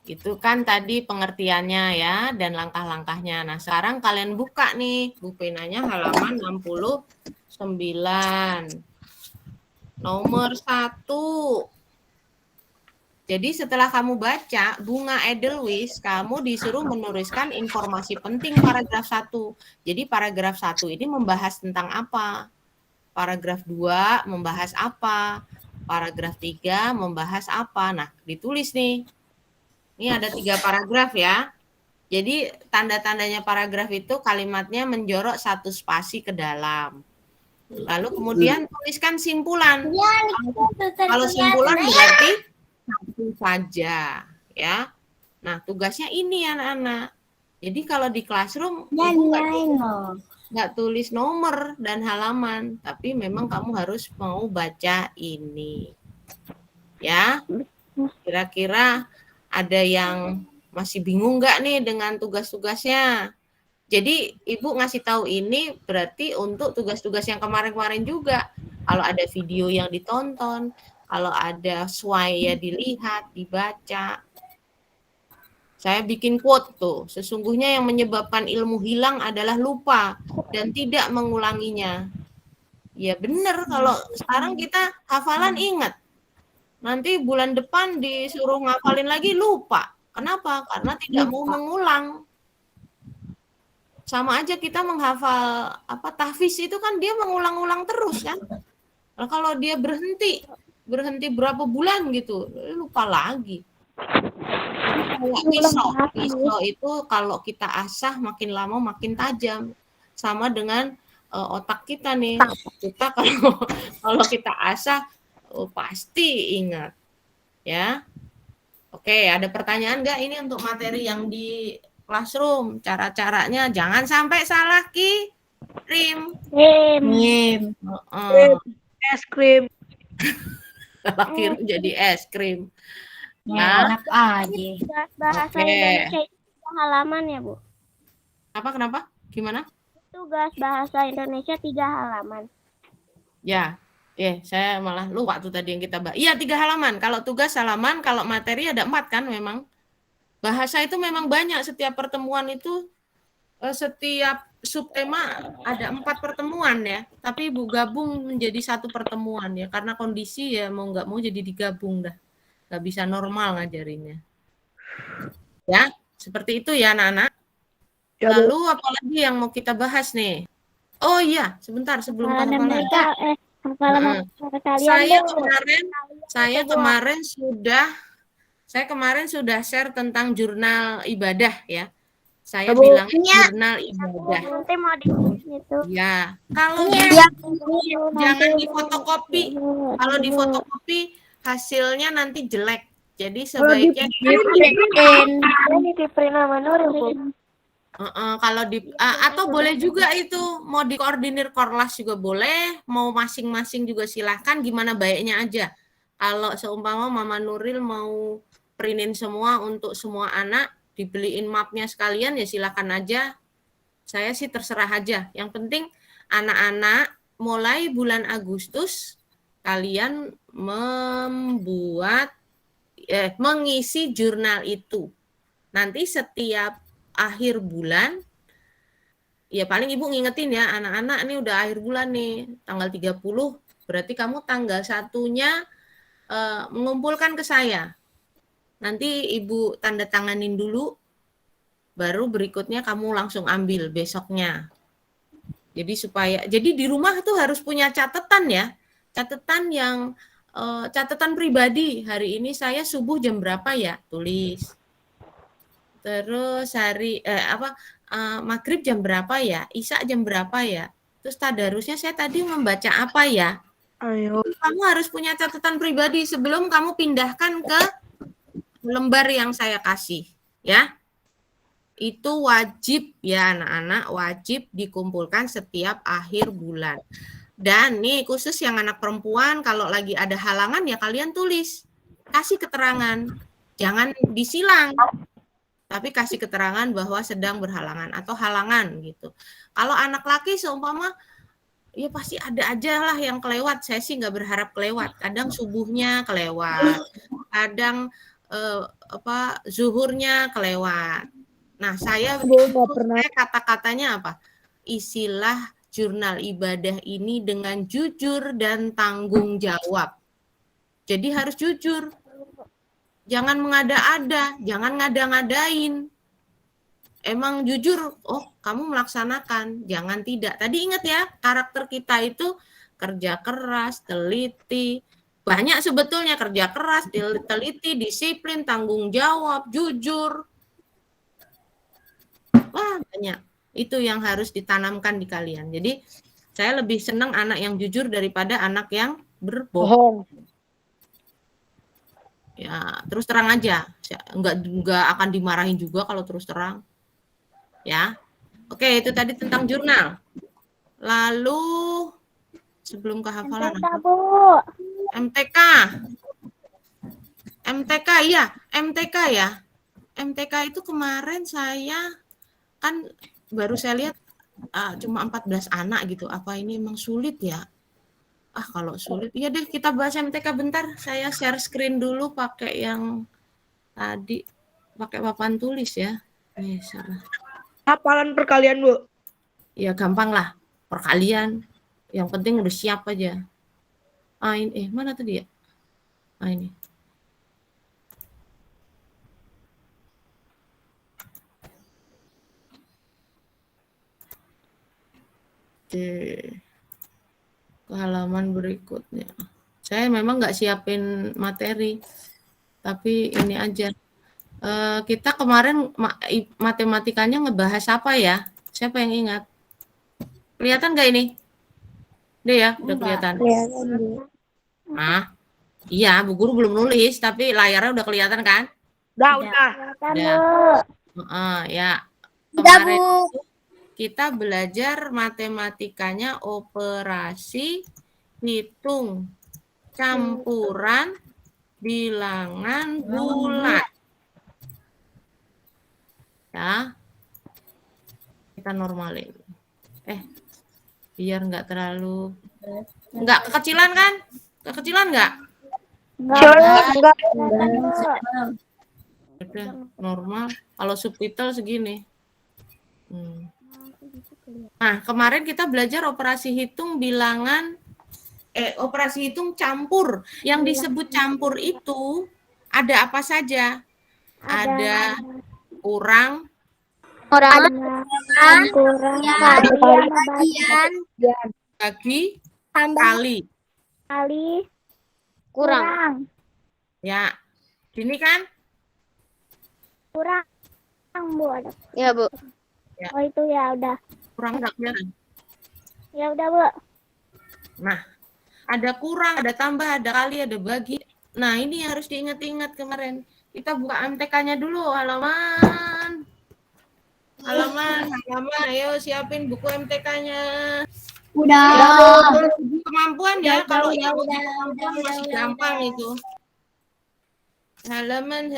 itu kan tadi pengertiannya ya dan langkah-langkahnya. Nah, sekarang kalian buka nih Bu Penanya halaman 69. Nomor 1. Jadi setelah kamu baca Bunga Edelweiss, kamu disuruh menuliskan informasi penting paragraf 1. Jadi paragraf 1 ini membahas tentang apa? Paragraf 2 membahas apa? Paragraf 3 membahas apa? Nah, ditulis nih. Ini ada 3 paragraf ya. Jadi tanda-tandanya paragraf itu kalimatnya menjorok 1 spasi ke dalam. Lalu kemudian tuliskan simpulan. Kalau simpulan berarti satu saja ya. Nah, tugasnya ini anak-anak. Jadi kalau di classroom nggak tulis nomor dan halaman, tapi memang kamu harus mau baca ini. Ya. Kira-kira ada yang masih bingung nggak nih dengan tugas-tugasnya? Jadi Ibu ngasih tahu ini berarti untuk tugas-tugas yang kemarin-kemarin juga. Kalau ada video yang ditonton, kalau ada slide ya dilihat, dibaca. Saya bikin quote tuh, sesungguhnya yang menyebabkan ilmu hilang adalah lupa dan tidak mengulanginya. Ya benar, kalau sekarang kita hafalan ingat. Nanti bulan depan disuruh ngafalin lagi lupa. Kenapa? Karena tidak mau mengulang. Sama aja kita menghafal tahfiz itu kan dia mengulang-ulang terus kan. Nah, kalau dia berhenti berapa bulan gitu, lupa lagi. Pisau itu kalau kita asah makin lama makin tajam. Sama dengan otak kita nih. Kita kalau kita asah pasti ingat. Ya. Oke, ada pertanyaan nggak ini untuk materi yang di classroom? Cara-caranya jangan sampai salah kirim. Es krim. Salah kirim jadi es krim. Ya, enak aja. Bahasa Indonesia itu 3 halaman ya, Bu? Kenapa? Gimana? Tugas bahasa Indonesia 3 halaman. Ya, saya malah lupa tuh tadi yang kita bahas. Iya, 3 halaman. Kalau tugas halaman, kalau materi ada 4 kan memang. Bahasa itu memang banyak, setiap pertemuan itu, setiap subtema ada 4 pertemuan ya. Tapi Ibu gabung menjadi 1 pertemuan ya, karena kondisi ya mau nggak mau jadi digabung dah. Nggak bisa normal ngajarinnya. Ya, seperti itu ya anak-anak. Lalu apalagi yang mau kita bahas nih? Oh iya, sebentar sebelum penghafalan. Saya kemarin sudah share tentang jurnal ibadah ya. Saya bilang jurnal ibadah. Nanti mau di itu. Ya, kalau jangan difotokopi. Kalau difotokopi hasilnya nanti jelek. Jadi sebaiknya kalau atau boleh juga itu mau dikoordinir Korlas juga boleh, mau masing-masing juga silahkan, gimana baiknya aja. Kalau seumpama Mama Nuril mau printin semua untuk semua anak, dibeliin mapnya sekalian ya silakan aja. Saya sih terserah aja. Yang penting anak-anak mulai bulan Agustus kalian mengisi jurnal itu. Nanti setiap akhir bulan, ya paling Ibu ngingetin ya, anak-anak ini udah akhir bulan nih, tanggal 30, berarti kamu tanggal 1-nya mengumpulkan ke saya. Nanti Ibu tanda tanganin dulu, baru berikutnya kamu langsung ambil besoknya. Jadi di rumah tuh harus punya catatan ya, catatan yang catatan pribadi. Hari ini saya subuh jam berapa ya, tulis. Terus maghrib jam berapa ya, isya jam berapa ya. Terus tadarusnya saya tadi membaca apa ya. Ayo. Kamu harus punya catatan pribadi sebelum kamu pindahkan ke lembar yang saya kasih, ya. Itu wajib ya anak-anak, wajib dikumpulkan setiap akhir bulan. Dan nih khusus yang anak perempuan, kalau lagi ada halangan ya kalian tulis, kasih keterangan, jangan disilang, tapi kasih keterangan bahwa sedang berhalangan atau halangan gitu. Kalau anak laki seumpama ya pasti ada aja lah yang kelewat. Saya sih nggak berharap kelewat. Kadang subuhnya kelewat, kadang zuhurnya kelewat. Nah, saya kata-katanya apa? Isilah jurnal ibadah ini dengan jujur dan tanggung jawab. Jadi harus jujur. Jangan mengada-ada, jangan ngada-ngadain. Emang jujur, oh kamu melaksanakan, jangan tidak. Tadi ingat ya, karakter kita itu kerja keras, teliti. Banyak sebetulnya kerja keras, teliti, disiplin, tanggung jawab, jujur. Wah, banyak. Itu yang harus ditanamkan di kalian. Jadi, saya lebih senang anak yang jujur daripada anak yang berbohong. Ya, terus terang aja. Enggak akan dimarahin juga kalau terus terang. Ya. Oke, itu tadi tentang jurnal. Lalu sebelum kehafalan MTK, Bu. MTK. MTK ya, MTK ya. MTK itu kemarin saya kan baru saya lihat cuma 14 anak gitu. Apa ini emang sulit ya? Kalau sulit, iya deh kita bahas MTK bentar. Saya share screen dulu pakai yang tadi, pakai papan tulis ya. Salah. Hafalan perkalian, Bu. Ya gampang lah, perkalian. Yang penting udah siap aja. Ini mana tadi ya? Ini. Oke. Ke halaman berikutnya. Saya memang nggak siapin materi, tapi ini aja. Kita kemarin matematikanya ngebahas apa ya? Siapa yang ingat? Kelihatan nggak ini? Udah ya, udah kelihatan. Iya, Bu Guru belum nulis, tapi layarnya udah kelihatan kan? Udah. Ya. Udah, Kemarin Bu. kita belajar matematikanya operasi, hitung, campuran, bilangan bulat. Ya, kita normalin. Biar nggak terlalu, nggak kekecilan kan? Kekecilan nggak? Enggak. Udah normal. Kalau subtitle segini. Nah, kemarin kita belajar operasi hitung bilangan, operasi hitung campur. Yang disebut campur itu ada apa saja? Ada kurang, bagi, kali. Kurang. Ya, gini kan? Kurang, Bu. Ya, Bu. Ya. Oh, itu ya udah. Kurang nggak kelihatan? Ya udah, Bu. Nah, ada kurang, ada tambah, ada kali, ada bagi. Nah, ini harus diingat-ingat kemarin. Kita buka MTK-nya dulu, halaman. Ayo siapin buku MTK-nya. Udah. Kemampuan ya, kalau yang kemampuan masih gampang itu. Halaman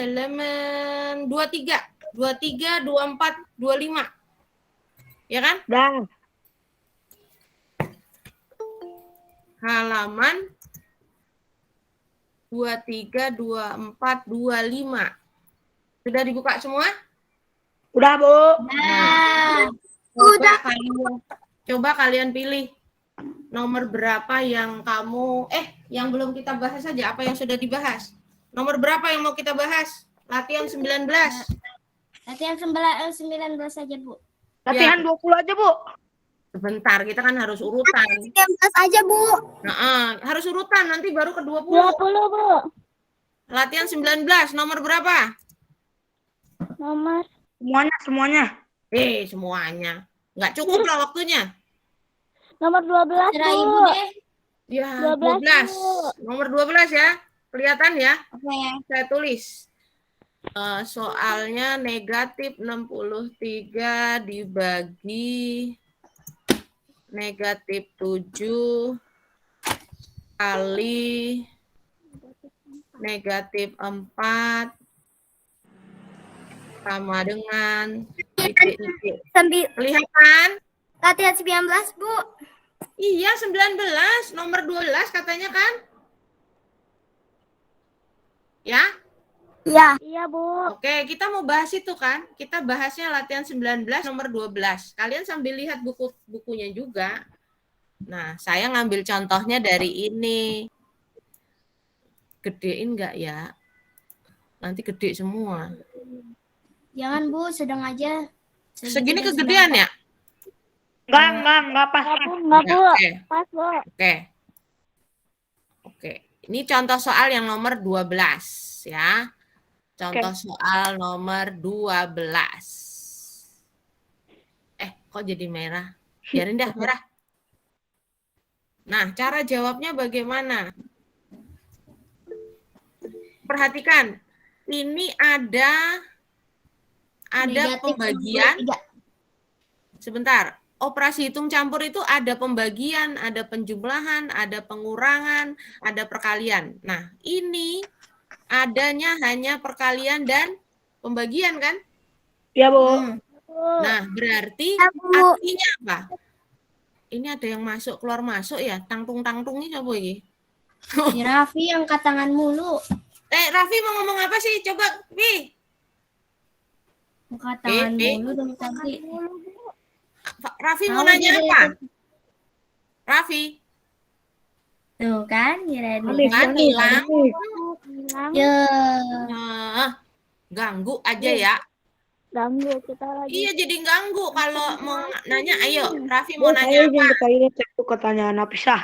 23, 24, 25. Ya kan? Dah. Halaman 23, 24, 25. Sudah dibuka semua? Udah, Bu. Nah, coba kalian pilih nomor berapa yang kamu yang belum kita bahas saja, apa yang sudah dibahas. Nomor berapa yang mau kita bahas? Latihan 19. Latihan 19 saja, Bu. Latihan 20 aja, Bu. Sebentar, kita kan harus urutan. 19 aja, Bu. Harus urutan, nanti baru ke 20. 20, Bu. Latihan 19, nomor berapa? Nomor Semuanya. Semuanya. Nggak cukup lah waktunya. nomor 12, Serah Bu. Ibu deh. Ya, 12, 12. Nomor 12 ya. Kelihatan ya? Oke. Saya tulis. Soalnya negatif 63 dibagi negatif 7 kali negatif 4 sama dengan titik-titik. Kelihatan? Latihan 19, Bu. Iya, 19. Nomor 12 katanya kan? Ya? Iya, Bu. Oke, kita mau bahas itu kan? Kita bahasnya latihan 19 nomor 12. Kalian sambil lihat bukunya juga. Nah, saya ngambil contohnya dari ini. Gedein nggak ya? Nanti gede semua. Jangan, Bu, sedang aja. Segini kegedean ya? Enggak pas. Enggak, Bu. Oke. Pas, Bu. Oke. Ini contoh soal yang nomor 12 ya. Contoh soal nomor 12. Kok jadi merah? Biarin dah merah. Nah, cara jawabnya bagaimana? Perhatikan. Ini ada Negatif pembagian. 63. Sebentar. Operasi hitung campur itu ada pembagian, ada penjumlahan, ada pengurangan, ada perkalian. Nah, ini adanya hanya perkalian dan pembagian kan? Iya, Bu. Nah, berarti artinya apa? Ini ada yang masuk keluar masuk ya? Tangtung-tangtung ini coba ini. Si Raffi angkat tangan mulu. Raffi mau ngomong apa sih? Coba, Pi. Angkat tangan mulu dong tadi. Raffi mau nanya apa? Raffi. Tuh kan, kirain. Kan hilang. Ya. Ganggu aja ya. Ganggu kita lagi. Iya, jadi ganggu kalau mau nanya. Ayo, Raffi mau nanya apa? Ke toilet itu katanya Nafisa.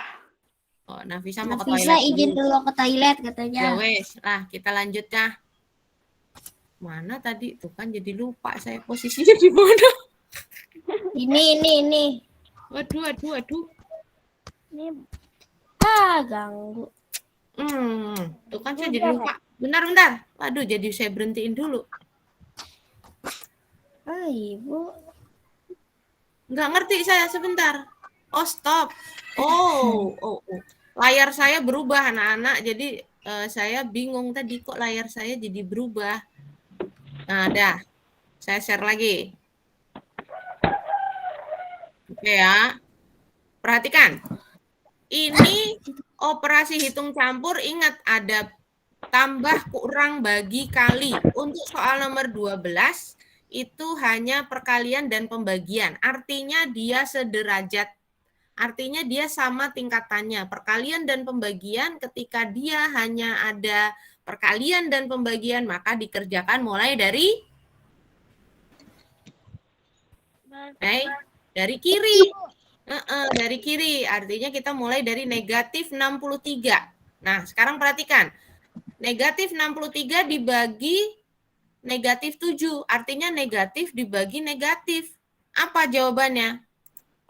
Oh, Nafisa mau ke Nafisa toilet. izin dulu ke toilet katanya. Ya wes, kita lanjut ya. Mana tadi? Tuh kan jadi lupa saya posisinya di mana. Ini. Waduh. Ini Ganggu. Tuh kan saya jadi lupa. Bentar. Waduh, jadi saya berhentiin dulu. Ibu. Nggak ngerti saya sebentar. Oh, stop. Oh. Layar saya berubah, anak-anak. Jadi saya bingung tadi kok layar saya jadi berubah. Nah, dah. Saya share lagi. Oke ya. Perhatikan. Ini operasi hitung campur, ingat ada tambah, kurang, bagi, kali. Untuk soal nomor 12 itu hanya perkalian dan pembagian. Artinya dia sederajat. Artinya dia sama tingkatannya. Perkalian dan pembagian ketika dia hanya ada perkalian dan pembagian maka dikerjakan mulai dari dari kiri. Dari kiri. Artinya kita mulai dari negatif 63. Nah, sekarang perhatikan. Negatif 63 dibagi negatif 7. Artinya negatif dibagi negatif. Apa jawabannya?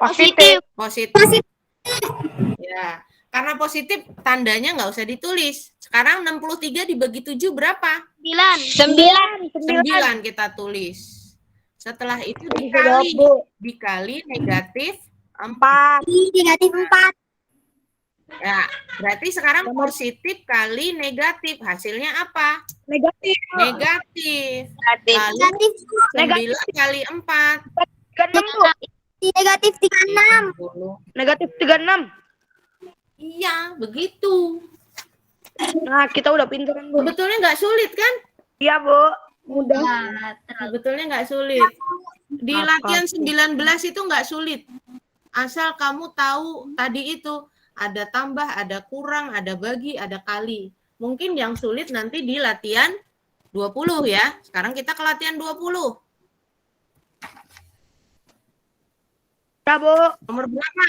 Positif. Ya, karena positif tandanya nggak usah ditulis. Sekarang 63 dibagi 7 berapa? 9 kita tulis. Setelah itu dikali negatif 4. negatif 4. Ya, berarti sekarang positif kali negatif. Hasilnya apa? Negatif. Negatif. Lalu Negatif 9 kali 4. 36, Bu. negatif 36. Negatif 36. Iya, begitu. Nah, kita udah pinter kan, Bu? Sebetulnya nggak sulit kan? Iya, Bu. Mudah. Sebetulnya nggak sulit. Di latihan 19 itu nggak sulit. Asal kamu tahu tadi itu ada tambah, ada kurang, ada bagi, ada kali. Mungkin yang sulit nanti di latihan 20 ya. Sekarang kita ke latihan 20. Ya, Bu. Nomor berapa?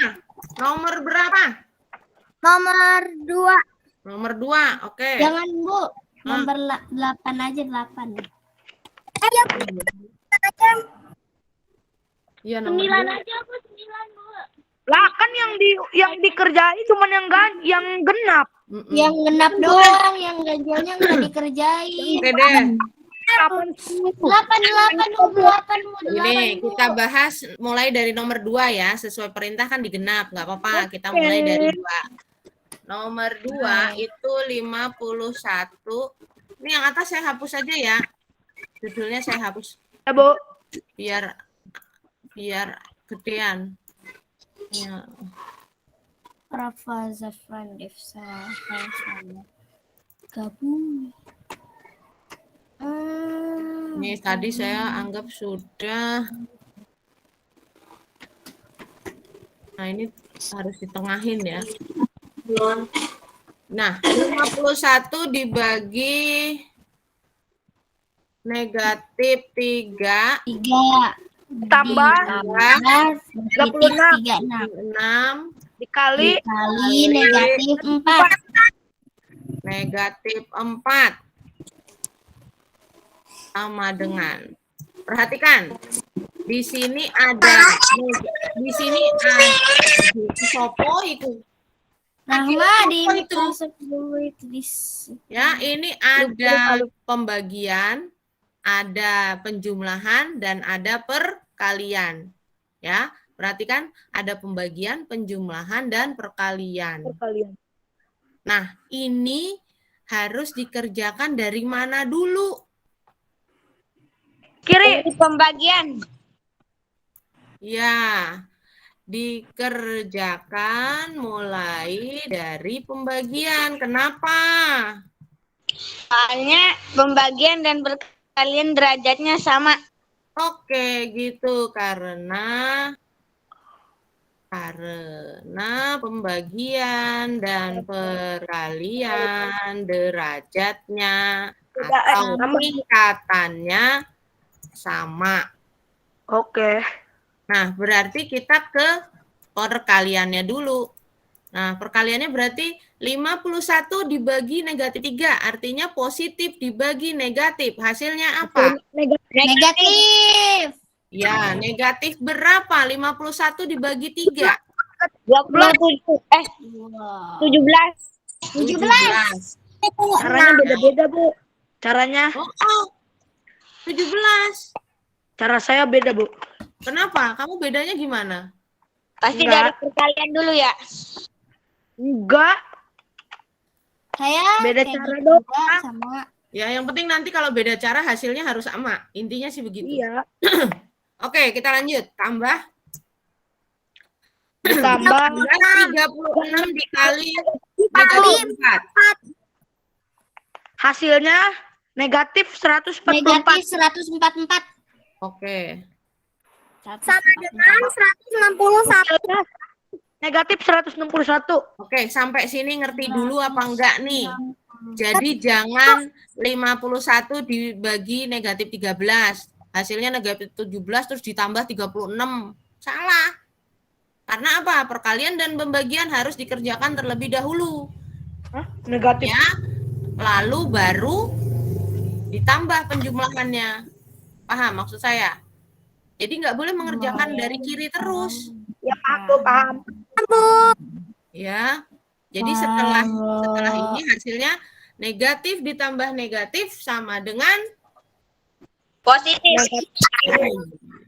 Nomor berapa? Nomor 2. Nomor 2, oke. Jangan, Bu. Nomor 8 aja, 8. Iya, nomor 9 2. aja, Bu. 9, Bu. Lah kan yang dikerjain cuma yang genap. Yang genap doang, yang ganjilnya nggak dikerjain. Oke deh. 8, 8, Ini kita bahas mulai dari nomor 2 ya. Sesuai perintah kan digenap, nggak apa-apa. Kita mulai dari 2. Nomor 2 itu 51. Ini yang atas saya hapus aja ya. Judulnya saya hapus. Ya, Bu. Biar gedean. Ya. Rafa Zafran Devsa gabung. Ini tadi saya anggap sudah. Nah, ini harus ditengahin ya. Nah, 51 dibagi negatif 3. 3 Tambah 36 6 dikali negatif 4. negatif 4 sama dengan, perhatikan di sini ada sopo itu Rahma di itu ya, ini ada pembagian, ada penjumlahan, dan ada perkalian ya. Perhatikan, ada pembagian, penjumlahan, dan perkalian. Nah, ini harus dikerjakan dari mana dulu? Kiri pembagian. Ya, dikerjakan mulai dari pembagian. Kenapa? Soalnya pembagian dan perkalian derajatnya sama. Oke, gitu. Karena pembagian dan perkalian derajatnya atau tingkatannya sama. Oke. Nah, berarti kita ke perkaliannya dulu. Nah, perkaliannya berarti 51 dibagi negatif 3, artinya positif dibagi negatif. Hasilnya apa? Negatif. Ya, negatif berapa? 51 dibagi 3. 17. Caranya beda-beda, Bu. Caranya. 17. Cara saya beda, Bu. Kenapa? Kamu bedanya gimana? Pasti Enggak. dari perkalian dulu ya. Enggak. Saya Beda kayak cara gitu dong. juga, sama. Ya, yang penting nanti kalau beda cara hasilnya harus sama. Intinya sih begitu. Iya. Oke, kita lanjut. Tambah. Ditambah 36 dikali negatif 4. hasilnya negatif 144. Negatif 144. Oke. Sama dengan 161. Negatif 161. Oke, sampai sini ngerti dulu apa enggak nih? Jadi jangan 51 dibagi negatif 13. Hasilnya negatif 17 terus ditambah 36. Salah. Karena apa? Perkalian dan pembagian harus dikerjakan terlebih dahulu. Hah? Negatif. Ya. Lalu baru ditambah penjumlahannya. Paham maksud saya? Jadi nggak boleh mengerjakan dari kiri terus. Ya, aku paham. Ya. Jadi setelah ini hasilnya negatif ditambah negatif sama dengan Positif.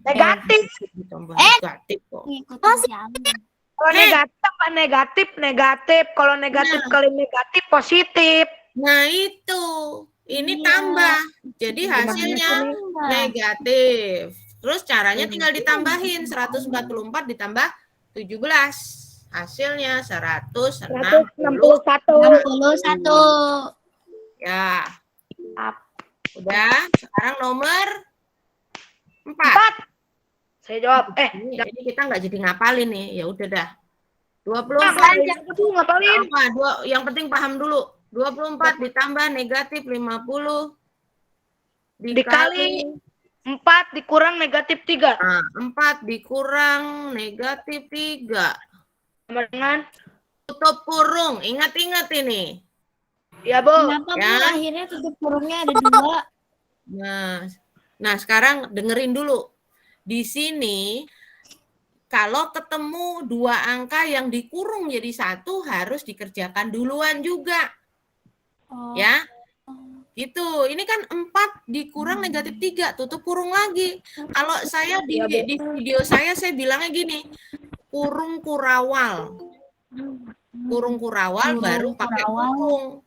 Negatif. Ditambah negatif kok. Kalau negatif apa negatif. Kalau negatif kali negatif positif. Nah itu. Ini tambah. Jadi hasilnya negatif. Terus caranya tinggal ditambahin 144 ditambah 17. Hasilnya 161. 61. Ya. Udah, sekarang nomor 4. Saya jawab. Ini kita nggak jadi ngapalin nih. Ya udah dah. 24. Ngapalin. Apa? Yang penting paham dulu. 24 ditambah negatif 50 Dikali 4 dikurang negatif 3. Nah, 4 dikurang negatif 3. Sama dengan Tutup kurung. Ingat-ingat ini. ya, Bu. Kenapa Bu Ya. akhirnya tutup kurungnya ada 2? Nah, sekarang dengerin dulu. Di sini kalau ketemu 2 angka yang dikurung jadi 1 harus dikerjakan duluan juga. Ya. Gitu. Ini kan 4 dikurang negatif 3, tutup kurung lagi. Kalau saya di video saya bilangnya gini, kurung kurawal. Kurung kurawal baru pakai kurung.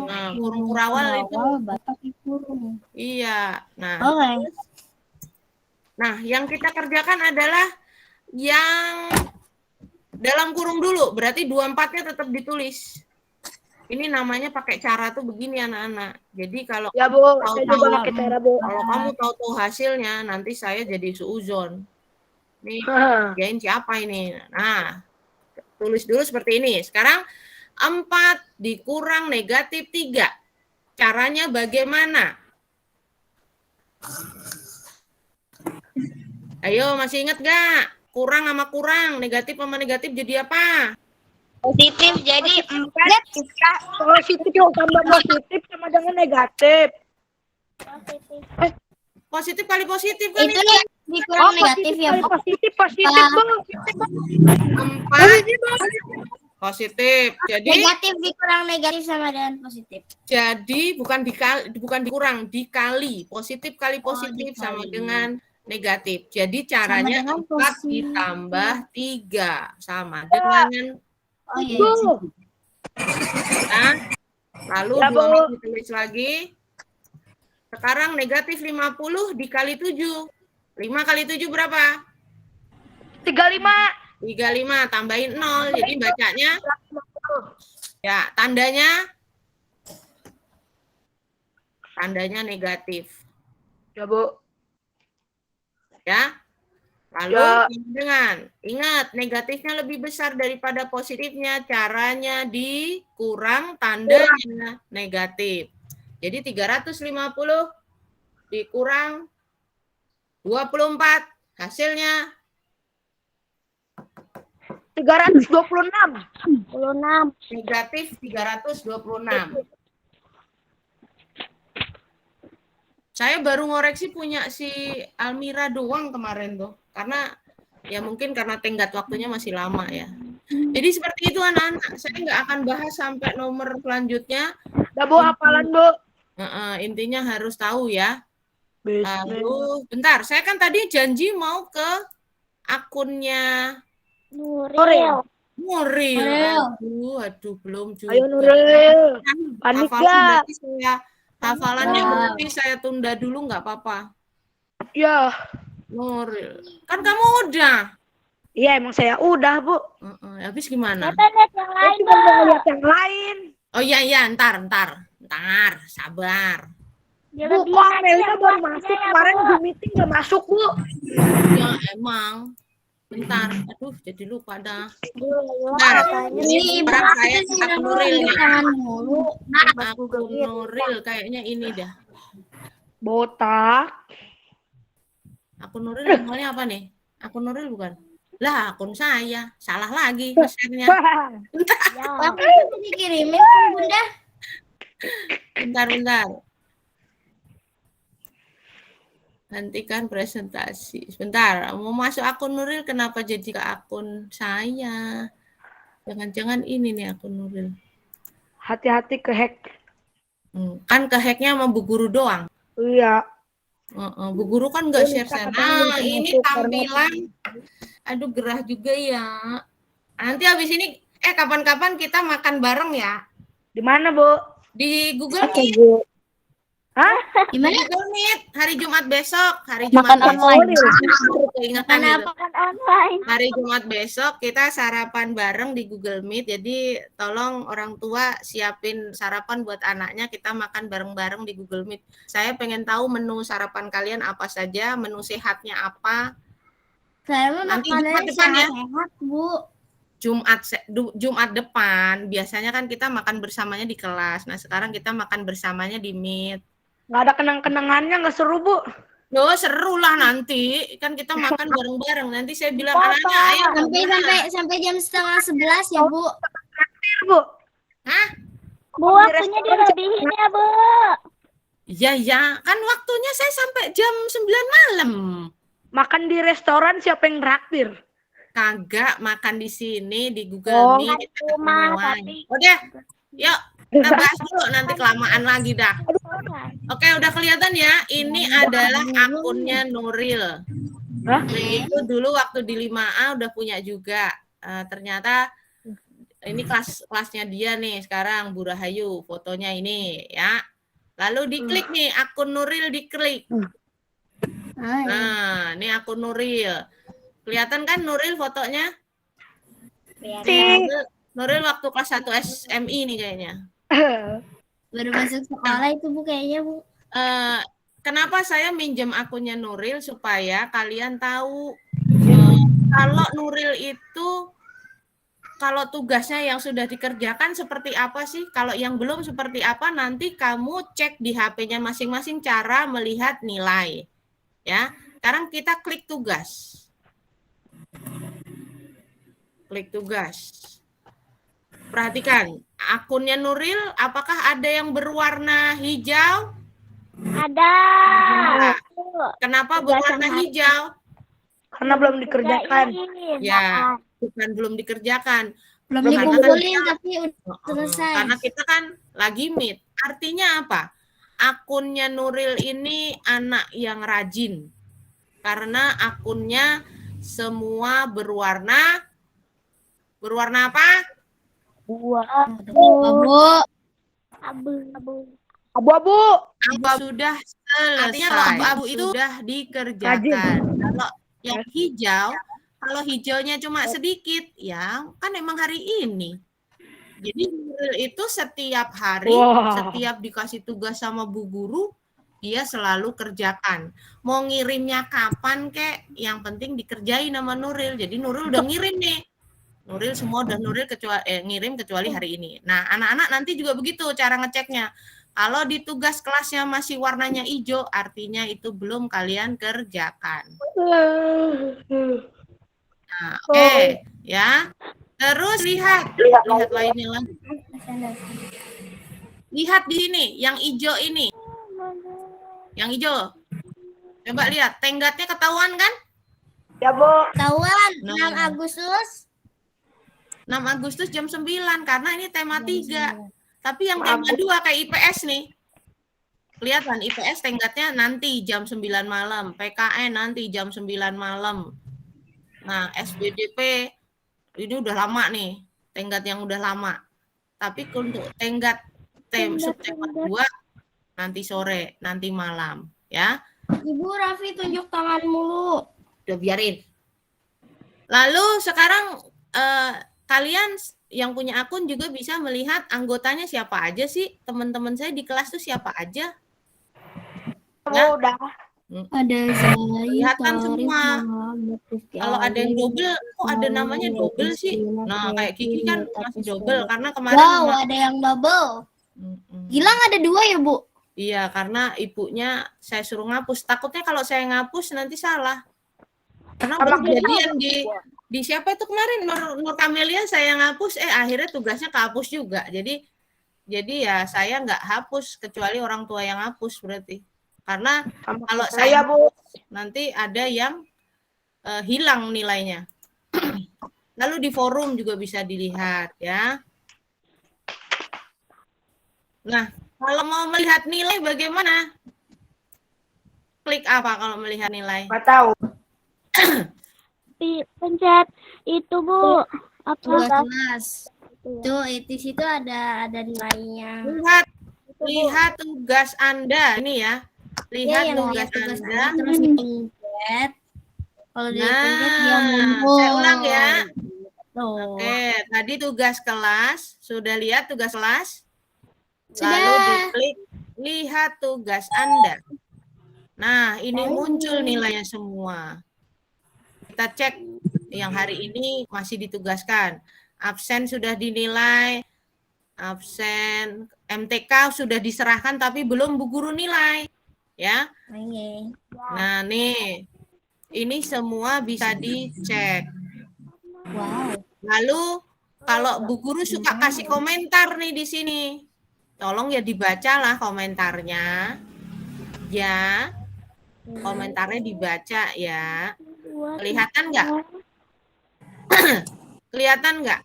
Nah, kurung kurawal itu pakai kurung. iya. Nah, Oke. nah, yang kita kerjakan adalah yang dalam kurung dulu. Berarti 24-nya tetap ditulis. Ini namanya pakai cara tuh begini anak-anak. Jadi kalau Ya, Bu. Saya juga pakai cara, Bu. kalau kamu tahu hasilnya, nanti saya jadi suuzon. Nih, kerjain siapa ini? Nah, tulis dulu seperti ini. Sekarang 4 dikurang negatif 3. Caranya bagaimana? Ayo, masih ingat gak? Kurang sama kurang, negatif sama negatif jadi apa? Positif jadi 4 Positif tambah positif sama dengan negatif. Positif kali positif kan Itu yang dikurang negatif ya, Bu. Positif, Bu. 4 positif. Jadi Negatif dikurang negatif sama dengan positif. bukan dikurang, dikali. Positif kali positif sama dengan negatif. Jadi caranya dengan 4 ditambah 3 sama dengan Oh iya. nah, lalu Ya, 2 ditulis lagi. Sekarang negatif 50 dikali 7. 5 kali 7 berapa? 35. 35 tambahin 0. Jadi bacanya ya tandanya negatif. Ya, Bu. Ya. Lalu Ya. dengan ingat negatifnya lebih besar daripada positifnya, caranya dikurang tandanya negatif. Jadi 350 dikurang 24 hasilnya 326. negatif 326. Saya baru ngoreksi punya si Almira doang kemarin tuh. Karena ya mungkin karena tenggat waktunya masih lama ya. Jadi seperti itu anak-anak. Saya nggak akan bahas sampai nomor selanjutnya. Ya, Bu, hafalan, Bu. Intinya harus tahu ya. Bismillah. Lalu bentar, saya kan tadi janji mau ke akunnya Nuril. Nuril. Aduh, belum juga. Ayo, Nuril. Panik Hafalan gak? berarti hafalannya berarti saya tunda dulu nggak apa-apa. Ya. Nuril. Kan kamu udah. Iya, emang saya udah, Bu. Habis gimana? Kita lihat yang Saya lain, cuma mau lihat yang lain. Oh iya, ntar, sabar. Bu, kok Amelia baru masuk? Kemarin Zoom meeting gak masuk, Bu. Ya emang. Bentar, aduh jadi lupa dah. Bentar, ini sekarang saya akun Nuril nih. Jangan mulu. Akun Nuril kayaknya ini dah. Botak. Akun Nuril namanya apa nih? Akun Nuril bukan? Lah, akun saya. Salah lagi share-nya. Aku bisa dikirimin kan, Bunda. Bentar. Hentikan presentasi. Sebentar, mau masuk akun Nuril kenapa jadi ke akun saya? Jangan-jangan ini nih akun Nuril. Hati-hati ke hack. Kan ke hacknya sama Bu Guru doang. Iya. Bu Guru kan nggak share. Nah, ini tampilan. Aduh, gerah juga ya. Nanti habis ini, kapan-kapan kita makan bareng ya. Di mana, Bu? Di Google Meet. Bu. Hah? Gimana? Google Meet hari Jumat besok. Makan online. Keingatan Mana gitu. Makan online. Hari Jumat besok kita sarapan bareng di Google Meet. Jadi tolong orang tua siapin sarapan buat anaknya, kita makan bareng-bareng di Google Meet. Saya pengen tahu menu sarapan kalian apa saja, menu sehatnya apa. Saya mah Nanti makanannya Jumat depan ya. sehat, Bu. Jumat depan biasanya kan kita makan bersamanya di kelas. Nah, sekarang kita makan bersamanya di Meet. Nggak ada kenang-kenangannya, nggak seru, Bu. Loh, seru lah nanti. Kan kita makan bareng-bareng. Nanti saya bilang anak-anak, ayo. Sampai jam 10:30 ya, Bu. Bu. Hah? Bu, waktunya dilebihin ya, Bu. Iya, ya. Kan waktunya saya sampai jam 9 malam. Makan di restoran siapa yang traktir? Kagak makan di sini, di Google Meet. Rumah, Online. tapi Oke, yuk. Kita bahas dulu, nanti kelamaan lagi dah. Oke, udah kelihatan ya. Ini adalah akunnya Nuril. Hah? Itu dulu waktu di 5A udah punya juga. Ternyata ini kelasnya dia nih sekarang, Bu Rahayu. Fotonya ini ya. Lalu diklik nih, akun Nuril diklik. Nah, ini akun Nuril. Kelihatan kan Nuril fotonya? Nuril waktu kelas 1 SMI nih kayaknya. Baru masuk sekolah itu, Bu, kayaknya, Bu. Kenapa saya minjem akunnya Nuril? Supaya kalian tahu kalau Nuril itu kalau tugasnya yang sudah dikerjakan seperti apa sih? Kalau yang belum seperti apa, nanti kamu cek di HP-nya masing-masing cara melihat nilai. Ya, sekarang kita klik tugas. Klik tugas. Perhatikan, akunnya Nuril, apakah ada yang berwarna hijau? ada. Kenapa berwarna hijau? Karena belum dikerjakan. Ya, bukan belum dikerjakan. Belum Karena dikumpulin, kita- tapi udah selesai. Karena kita kan lagi meet. Artinya apa? Akunnya Nuril ini anak yang rajin. Karena akunnya semua berwarna apa? Bu. Abu-abu. Sudah selesai. Artinya kalau abu-abu itu sudah dikerjakan. Kalau yang hijau, kalau hijaunya cuma sedikit, ya kan emang hari ini. Jadi Nuril itu setiap hari, setiap dikasih tugas sama Bu Guru, dia selalu kerjakan. Mau ngirimnya kapan kek, yang penting dikerjain sama Nuril. Jadi Nuril udah ngirim nih. Nuril semua udah Nuril ngirim kecuali hari ini. Nah, anak-anak nanti juga begitu cara ngeceknya. Kalau di tugas kelasnya masih warnanya hijau, artinya itu belum kalian kerjakan. Nah, oke, ya. Terus lihat lainnya lagi. Lihat di sini, yang hijau ini. Yang hijau. Coba lihat, tenggatnya ketahuan kan? Ya, Bu. Ketahuan, Nah. 6 Agustus. 6 Agustus jam 9, karena ini tema 3. Tapi yang tema 2 kayak IPS nih. Kelihatan IPS tenggatnya nanti jam 9 malam, PKN nanti jam 9 malam. Nah, SBDP ini udah lama nih, tenggat yang udah lama. Tapi untuk tenggat subtema 2 nanti sore, nanti malam, ya. Ibu Raffi tunjuk tangan mulu. Udah biarin. Lalu sekarang kalian yang punya akun juga bisa melihat anggotanya siapa aja sih? Teman-teman saya di kelas tuh siapa aja? Ya? Udah. Ada Zai, Kelihatan semua. Muhammad, Rifki Kalau ada yang Ali, double, kok ada namanya double sih? Nah, kayak Kiki kan masih double karena kemarin Wow, ada yang double. Gilang ada 2 ya, Bu? Iya, karena ibunya saya suruh ngapus. Takutnya kalau saya ngapus nanti salah. Karena udah kejadian di siapa itu kemarin Nur Kamelia saya ngapus, akhirnya tugasnya kehapus juga. Jadi ya saya nggak hapus kecuali orang tua yang hapus berarti. Karena kalau saya Bu. nanti ada yang hilang nilainya. Lalu di forum juga bisa dilihat ya. Nah, kalau mau melihat nilai bagaimana? Klik apa kalau melihat nilai? Nggak tahu. Pencet itu, Bu. Apa? Tugas kelas. Tuh, di situ ada nilainya. Lihat tugas Anda ini ya. Lihat Ya, tugas Anda. Terus dipencet. Kalau dipencet dia muncul. Saya ulang ya. Tuh. Oke, tadi tugas kelas. Sudah lihat tugas kelas? Sudah. Lalu diklik lihat tugas Anda. Nah, ini muncul nilainya semua. Kita cek yang hari ini masih ditugaskan. Absen sudah dinilai. Absen MTK sudah diserahkan tapi belum Bu Guru nilai. Ya. Oke. Nah, nih. Ini semua bisa dicek. Wow. Lalu kalau Bu Guru suka kasih komentar nih di sini. Tolong ya dibacalah komentarnya. Ya. Komentarnya dibaca ya. Kelihatan nggak? Kelihatan nggak?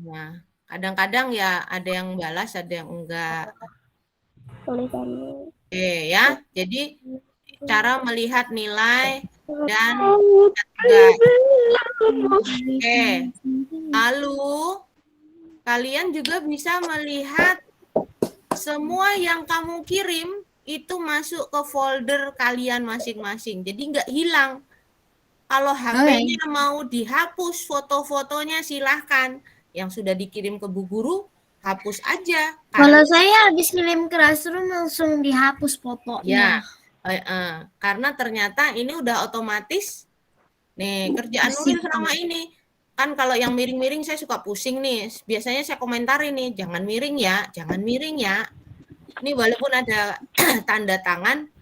Ya. Kadang-kadang ya ada yang balas, ada yang enggak. Tulisannya. Oke ya. Jadi cara melihat nilai dan enggak. Oke. Lalu kalian juga bisa melihat semua yang kamu kirim itu masuk ke folder kalian masing-masing. Jadi nggak hilang. Kalau HP-nya mau dihapus foto-fotonya silahkan. Yang sudah dikirim ke Bu Guru, hapus aja. Kalau saya habis kirim Classroom langsung dihapus fotonya. Ya, karena ternyata ini udah otomatis. Nih, kerjaan Nuril selama ini. Kan kalau yang miring-miring saya suka pusing nih. Biasanya saya komentarin nih, jangan miring ya, jangan miring ya. Ini walaupun ada tanda tangan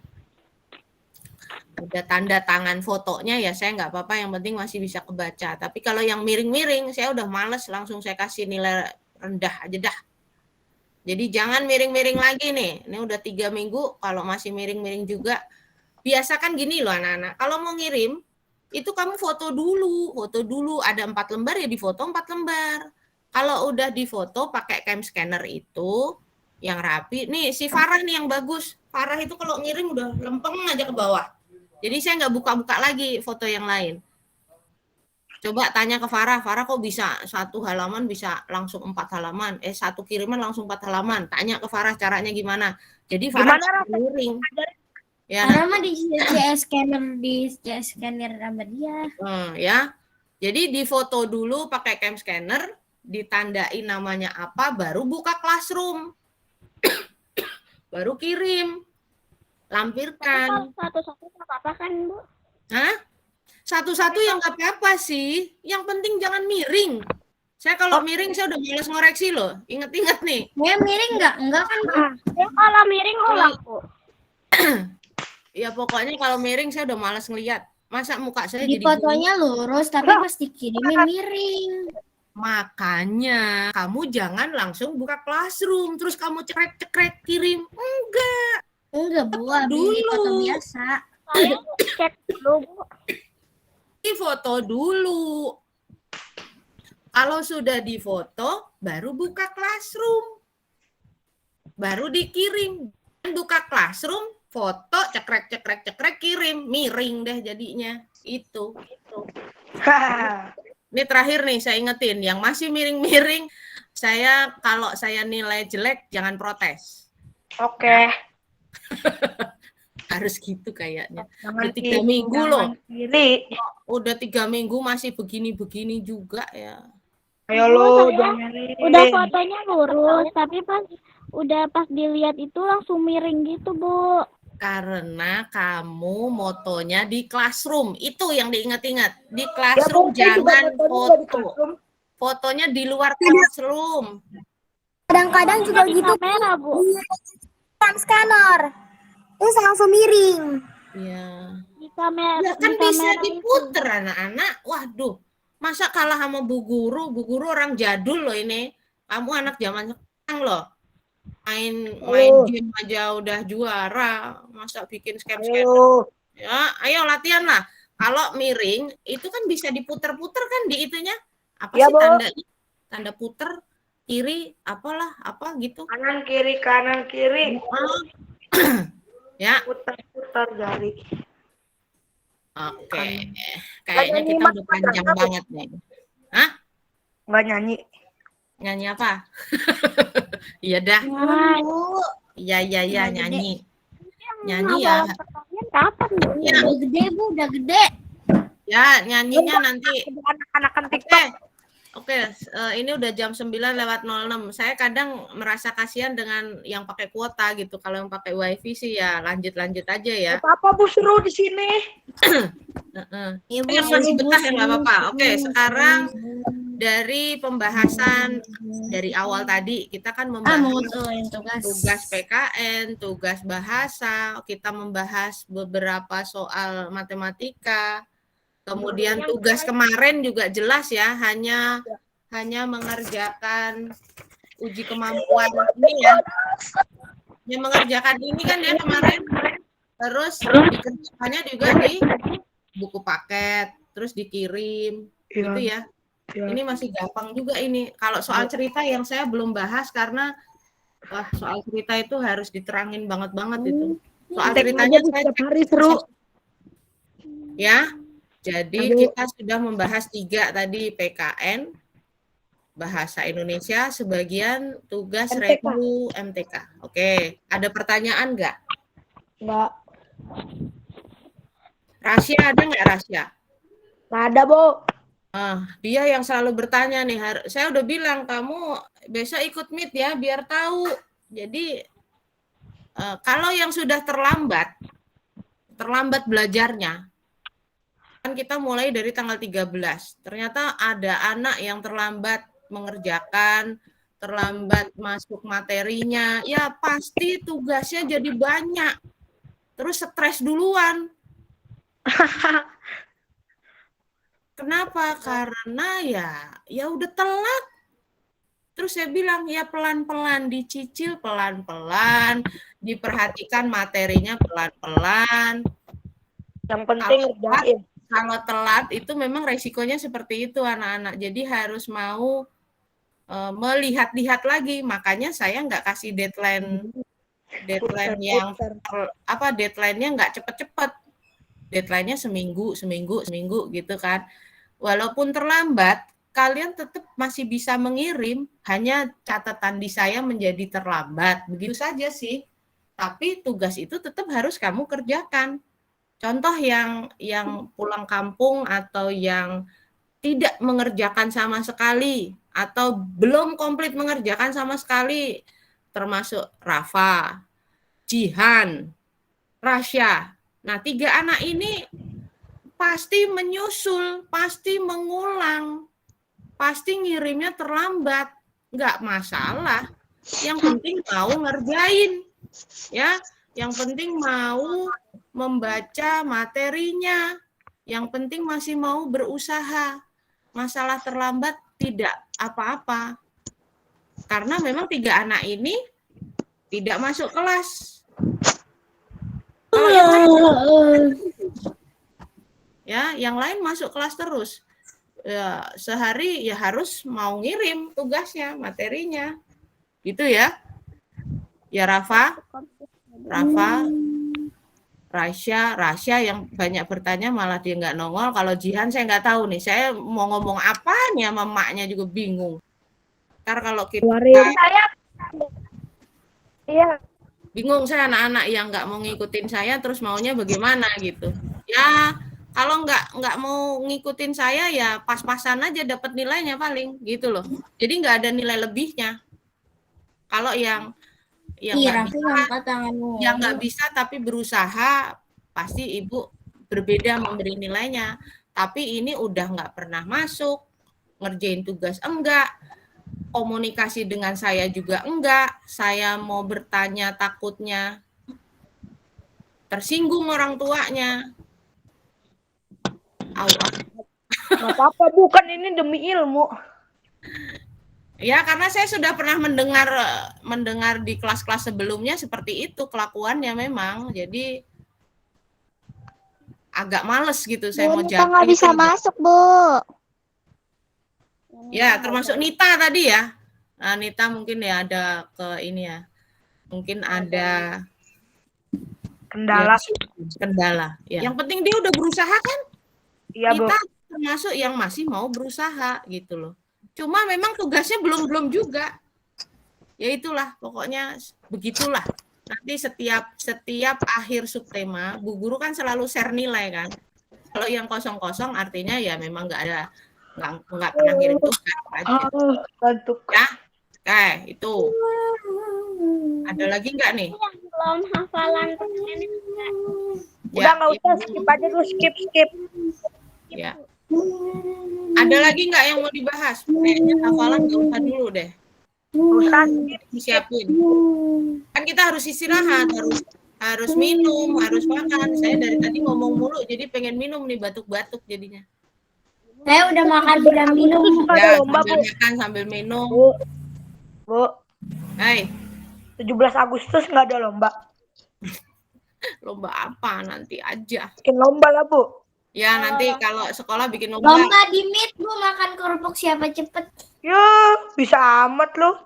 fotonya ya saya nggak apa-apa, yang penting masih bisa kebaca. Tapi kalau yang miring-miring saya udah males, langsung saya kasih nilai rendah aja dah. Jadi jangan miring-miring lagi nih. Ini udah 3 minggu kalau masih miring-miring juga. Biasakan gini loh anak-anak, kalau mau ngirim itu kamu foto dulu, ada 4 lembar ya difoto 4 lembar. Kalau udah difoto pakai cam scanner itu yang rapi, nih si Farah nih yang bagus. Farah itu kalau ngirim udah lempeng aja ke bawah. Jadi saya nggak buka-buka lagi foto yang lain. Coba tanya ke Farah kok bisa 1 halaman bisa langsung 4 halaman, 1 kiriman langsung 4 halaman. Tanya ke Farah caranya gimana. Jadi Farah ngiring. Ya, Karena mah di CS scanner sama dia. Ya. Jadi difoto dulu pakai cam scanner, ditandain namanya apa, baru buka Classroom. Baru kirim. Lampirkan. Satu-satu nggak apa-apa kan, Bu? Hah? Satu-satu yang nggak apa-apa sih. Yang penting jangan miring. Saya kalau miring saya udah malas ngoreksi loh. Ingat-ingat nih. Saya miring nggak? Enggak kan, Bu? Kalau miring ulang, Bu. Ya pokoknya kalau miring saya udah malas ngeliat. Masa muka saya Di jadi fotonya lurus, tapi pas dikirimin miring. Makanya kamu jangan langsung buka Classroom terus kamu cekrek-cekrek kirim. Enggak, Bu. Habis foto biasa. Saya cek dulu, Bu. Foto dulu. Kalau sudah difoto, baru buka Classroom. Baru dikirim. Buka Classroom, foto, cekrek, kirim. Miring deh jadinya. Itu. Ini terakhir nih saya ingetin. Yang masih miring-miring, kalau saya nilai jelek, jangan protes. Oke. Harus gitu kayaknya. Udah 3 minggu loh. Udah 3 minggu masih begini-begini juga ya. Ayo lo, udah fotonya lurus, tapi pas dilihat itu langsung miring gitu, Bu. Karena kamu motonya di Classroom. Itu yang diingat-ingat. Di Classroom jangan foto. Fotonya di luar Classroom. Kadang-kadang juga gitu kamera, Bu. Scanner. Terus langsung miring. Iya. Di kamera. Ya kan bisa diputer anak-anak. Waduh. Masa kalah sama Bu Guru? Bu Guru orang jadul loh ini. Kamu anak zaman sekarang loh. Main game aja udah juara. Masa bikin scam-scam. Ya, ayo latihan lah. Kalau miring itu kan bisa diputer-puter kan di itunya. Apa sih tanda puter kiri apalah apa gitu. Kanan kiri. Ya. Putar jari. Oke. Kayaknya kita udah panjang banget nih. Hah? Nggak nyanyi. Nyanyi apa? Iya dah. Iya nyanyi. Nyanyi ya. Kapan, Bu? Ya. Udah gede, Bu. Udah gede. Ya, nyanyinya nanti. Anak-anak TikTok. Oke, ini udah jam 9:06. Saya kadang merasa kasihan dengan yang pakai kuota gitu. Kalau yang pakai wifi sih ya lanjut aja ya. Apa Bu seru di sini? Ya, Bu, Masih betah ya nggak apa-apa. Oke, sekarang dari pembahasan dari awal tadi kita kan membahas tugas PKN, tugas bahasa, kita membahas beberapa soal matematika. Kemudian tugas kemarin juga jelas ya, hanya mengerjakan uji kemampuan ini ya. Yang mengerjakan ini kan dia kemarin, terus dikerjakannya juga di buku paket, terus dikirim, gitu ya. Ini masih gampang juga ini. Kalau soal cerita yang saya belum bahas karena soal cerita itu harus diterangin banget itu. Soal ceritanya saya hari seru. Ya. Jadi kita sudah membahas 3 tadi PKN, bahasa Indonesia, sebagian tugas Regu MTK. Oke, ada pertanyaan nggak? Nggak. Rasya ada nggak Rasya? Nggak ada, Bu. Dia yang selalu bertanya nih. Saya udah bilang kamu besok ikut meet ya, biar tahu. Jadi kalau yang sudah terlambat belajarnya, kan kita mulai dari tanggal 13. Ternyata ada anak yang terlambat mengerjakan, terlambat masuk materinya, ya pasti tugasnya jadi banyak. Terus stres duluan. Kenapa? Karena ya udah telat. Terus saya bilang ya pelan-pelan, dicicil pelan-pelan, diperhatikan materinya pelan-pelan. Yang penting ngerjain. Kalau telat itu memang resikonya seperti itu anak-anak. Jadi harus mau melihat-lihat lagi. Makanya saya nggak kasih deadline yang deadline-nya nggak cepet-cepet. Deadline-nya seminggu gitu kan. Walaupun terlambat, kalian tetap masih bisa mengirim, hanya catatan di saya menjadi terlambat. Begitu saja sih. Tapi tugas itu tetap harus kamu kerjakan. Contoh yang pulang kampung atau yang tidak mengerjakan sama sekali atau belum komplit mengerjakan sama sekali, termasuk Rafa, Jihan, Rasya. Nah, 3 anak ini pasti menyusul, pasti mengulang, pasti ngirimnya terlambat. Nggak masalah. Yang penting mau ngerjain. Ya, yang penting mau membaca materinya. Yang penting masih mau berusaha. Masalah terlambat tidak apa-apa. Karena memang 3 anak ini tidak masuk kelas. Kalau yang lain, yang lain masuk kelas terus. Ya, sehari ya harus mau ngirim tugasnya, materinya. Gitu ya. Ya Rafa, Rasya yang banyak bertanya malah dia nggak nongol. Kalau Jihan saya nggak tahu nih. Saya mau ngomong apanya sama emaknya juga bingung. Ntar kalau kita bingung saya anak-anak yang nggak mau ngikutin saya terus maunya bagaimana gitu. Ya kalau nggak mau ngikutin saya ya pas-pasan aja dapat nilainya paling gitu loh. Jadi nggak ada nilai lebihnya. Kalau yang nggak bisa tapi berusaha pasti ibu berbeda memberi nilainya. Tapi ini udah nggak pernah masuk, ngerjain tugas enggak, komunikasi dengan saya juga enggak, saya mau bertanya takutnya tersinggung orang tuanya. Nggak apa-apa, bukan ini demi ilmu. Ya, karena saya sudah pernah mendengar di kelas-kelas sebelumnya seperti itu kelakuannya memang. Jadi agak males gitu saya mau jawab. Nggak bisa masuk, Bu. Ya, termasuk Nita tadi ya. Nah, Nita mungkin ya ada ke ini ya. Mungkin ada kendala. Ya. Yang penting dia udah berusaha kan? Iya, Bu. Nita termasuk yang masih mau berusaha gitu loh. Cuma memang tugasnya belum juga. Ya itulah, pokoknya begitulah. Nanti setiap akhir subtema, Bu Guru kan selalu share nilai kan. Kalau yang kosong-kosong artinya ya memang nggak pernah ngirim tugas aja. Ya, itu. Ada lagi nggak nih? Belum hafalan. Udah nggak usah, skip aja dulu, skip. Ya. Ada lagi nggak yang mau dibahas? Kayaknya hafalan nggak usah dulu deh. Siapin. Kan kita harus istirahat, harus minum, harus makan. Saya dari tadi ngomong mulu, jadi pengen minum nih, batuk-batuk jadinya. Saya udah makan, udah minum. Ya, sambil makan, sambil minum. Bu, Hai, 17 Agustus nggak ada lomba. lomba apa? Nanti aja. Bikin lomba lah, Bu. Ya, nanti kalau sekolah bikin lomba. Lomba di Meet, Bu, makan kerupuk siapa cepet. Ya, bisa amat loh.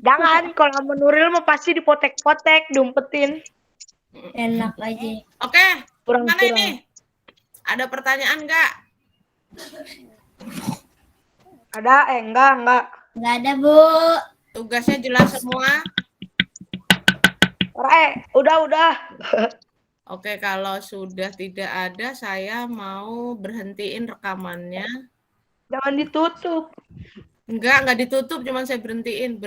Jangan, kalau menuril mah pasti dipotek-potek, diumpetin. Enak aja. Oke, Kurang mana ini? Ada pertanyaan nggak? Ada? Enggak. Nggak ada, Bu. Tugasnya jelas semua? Udah. Oke, kalau sudah tidak ada, saya mau berhentiin rekamannya. Jangan ditutup. Enggak ditutup, cuman saya berhentiin.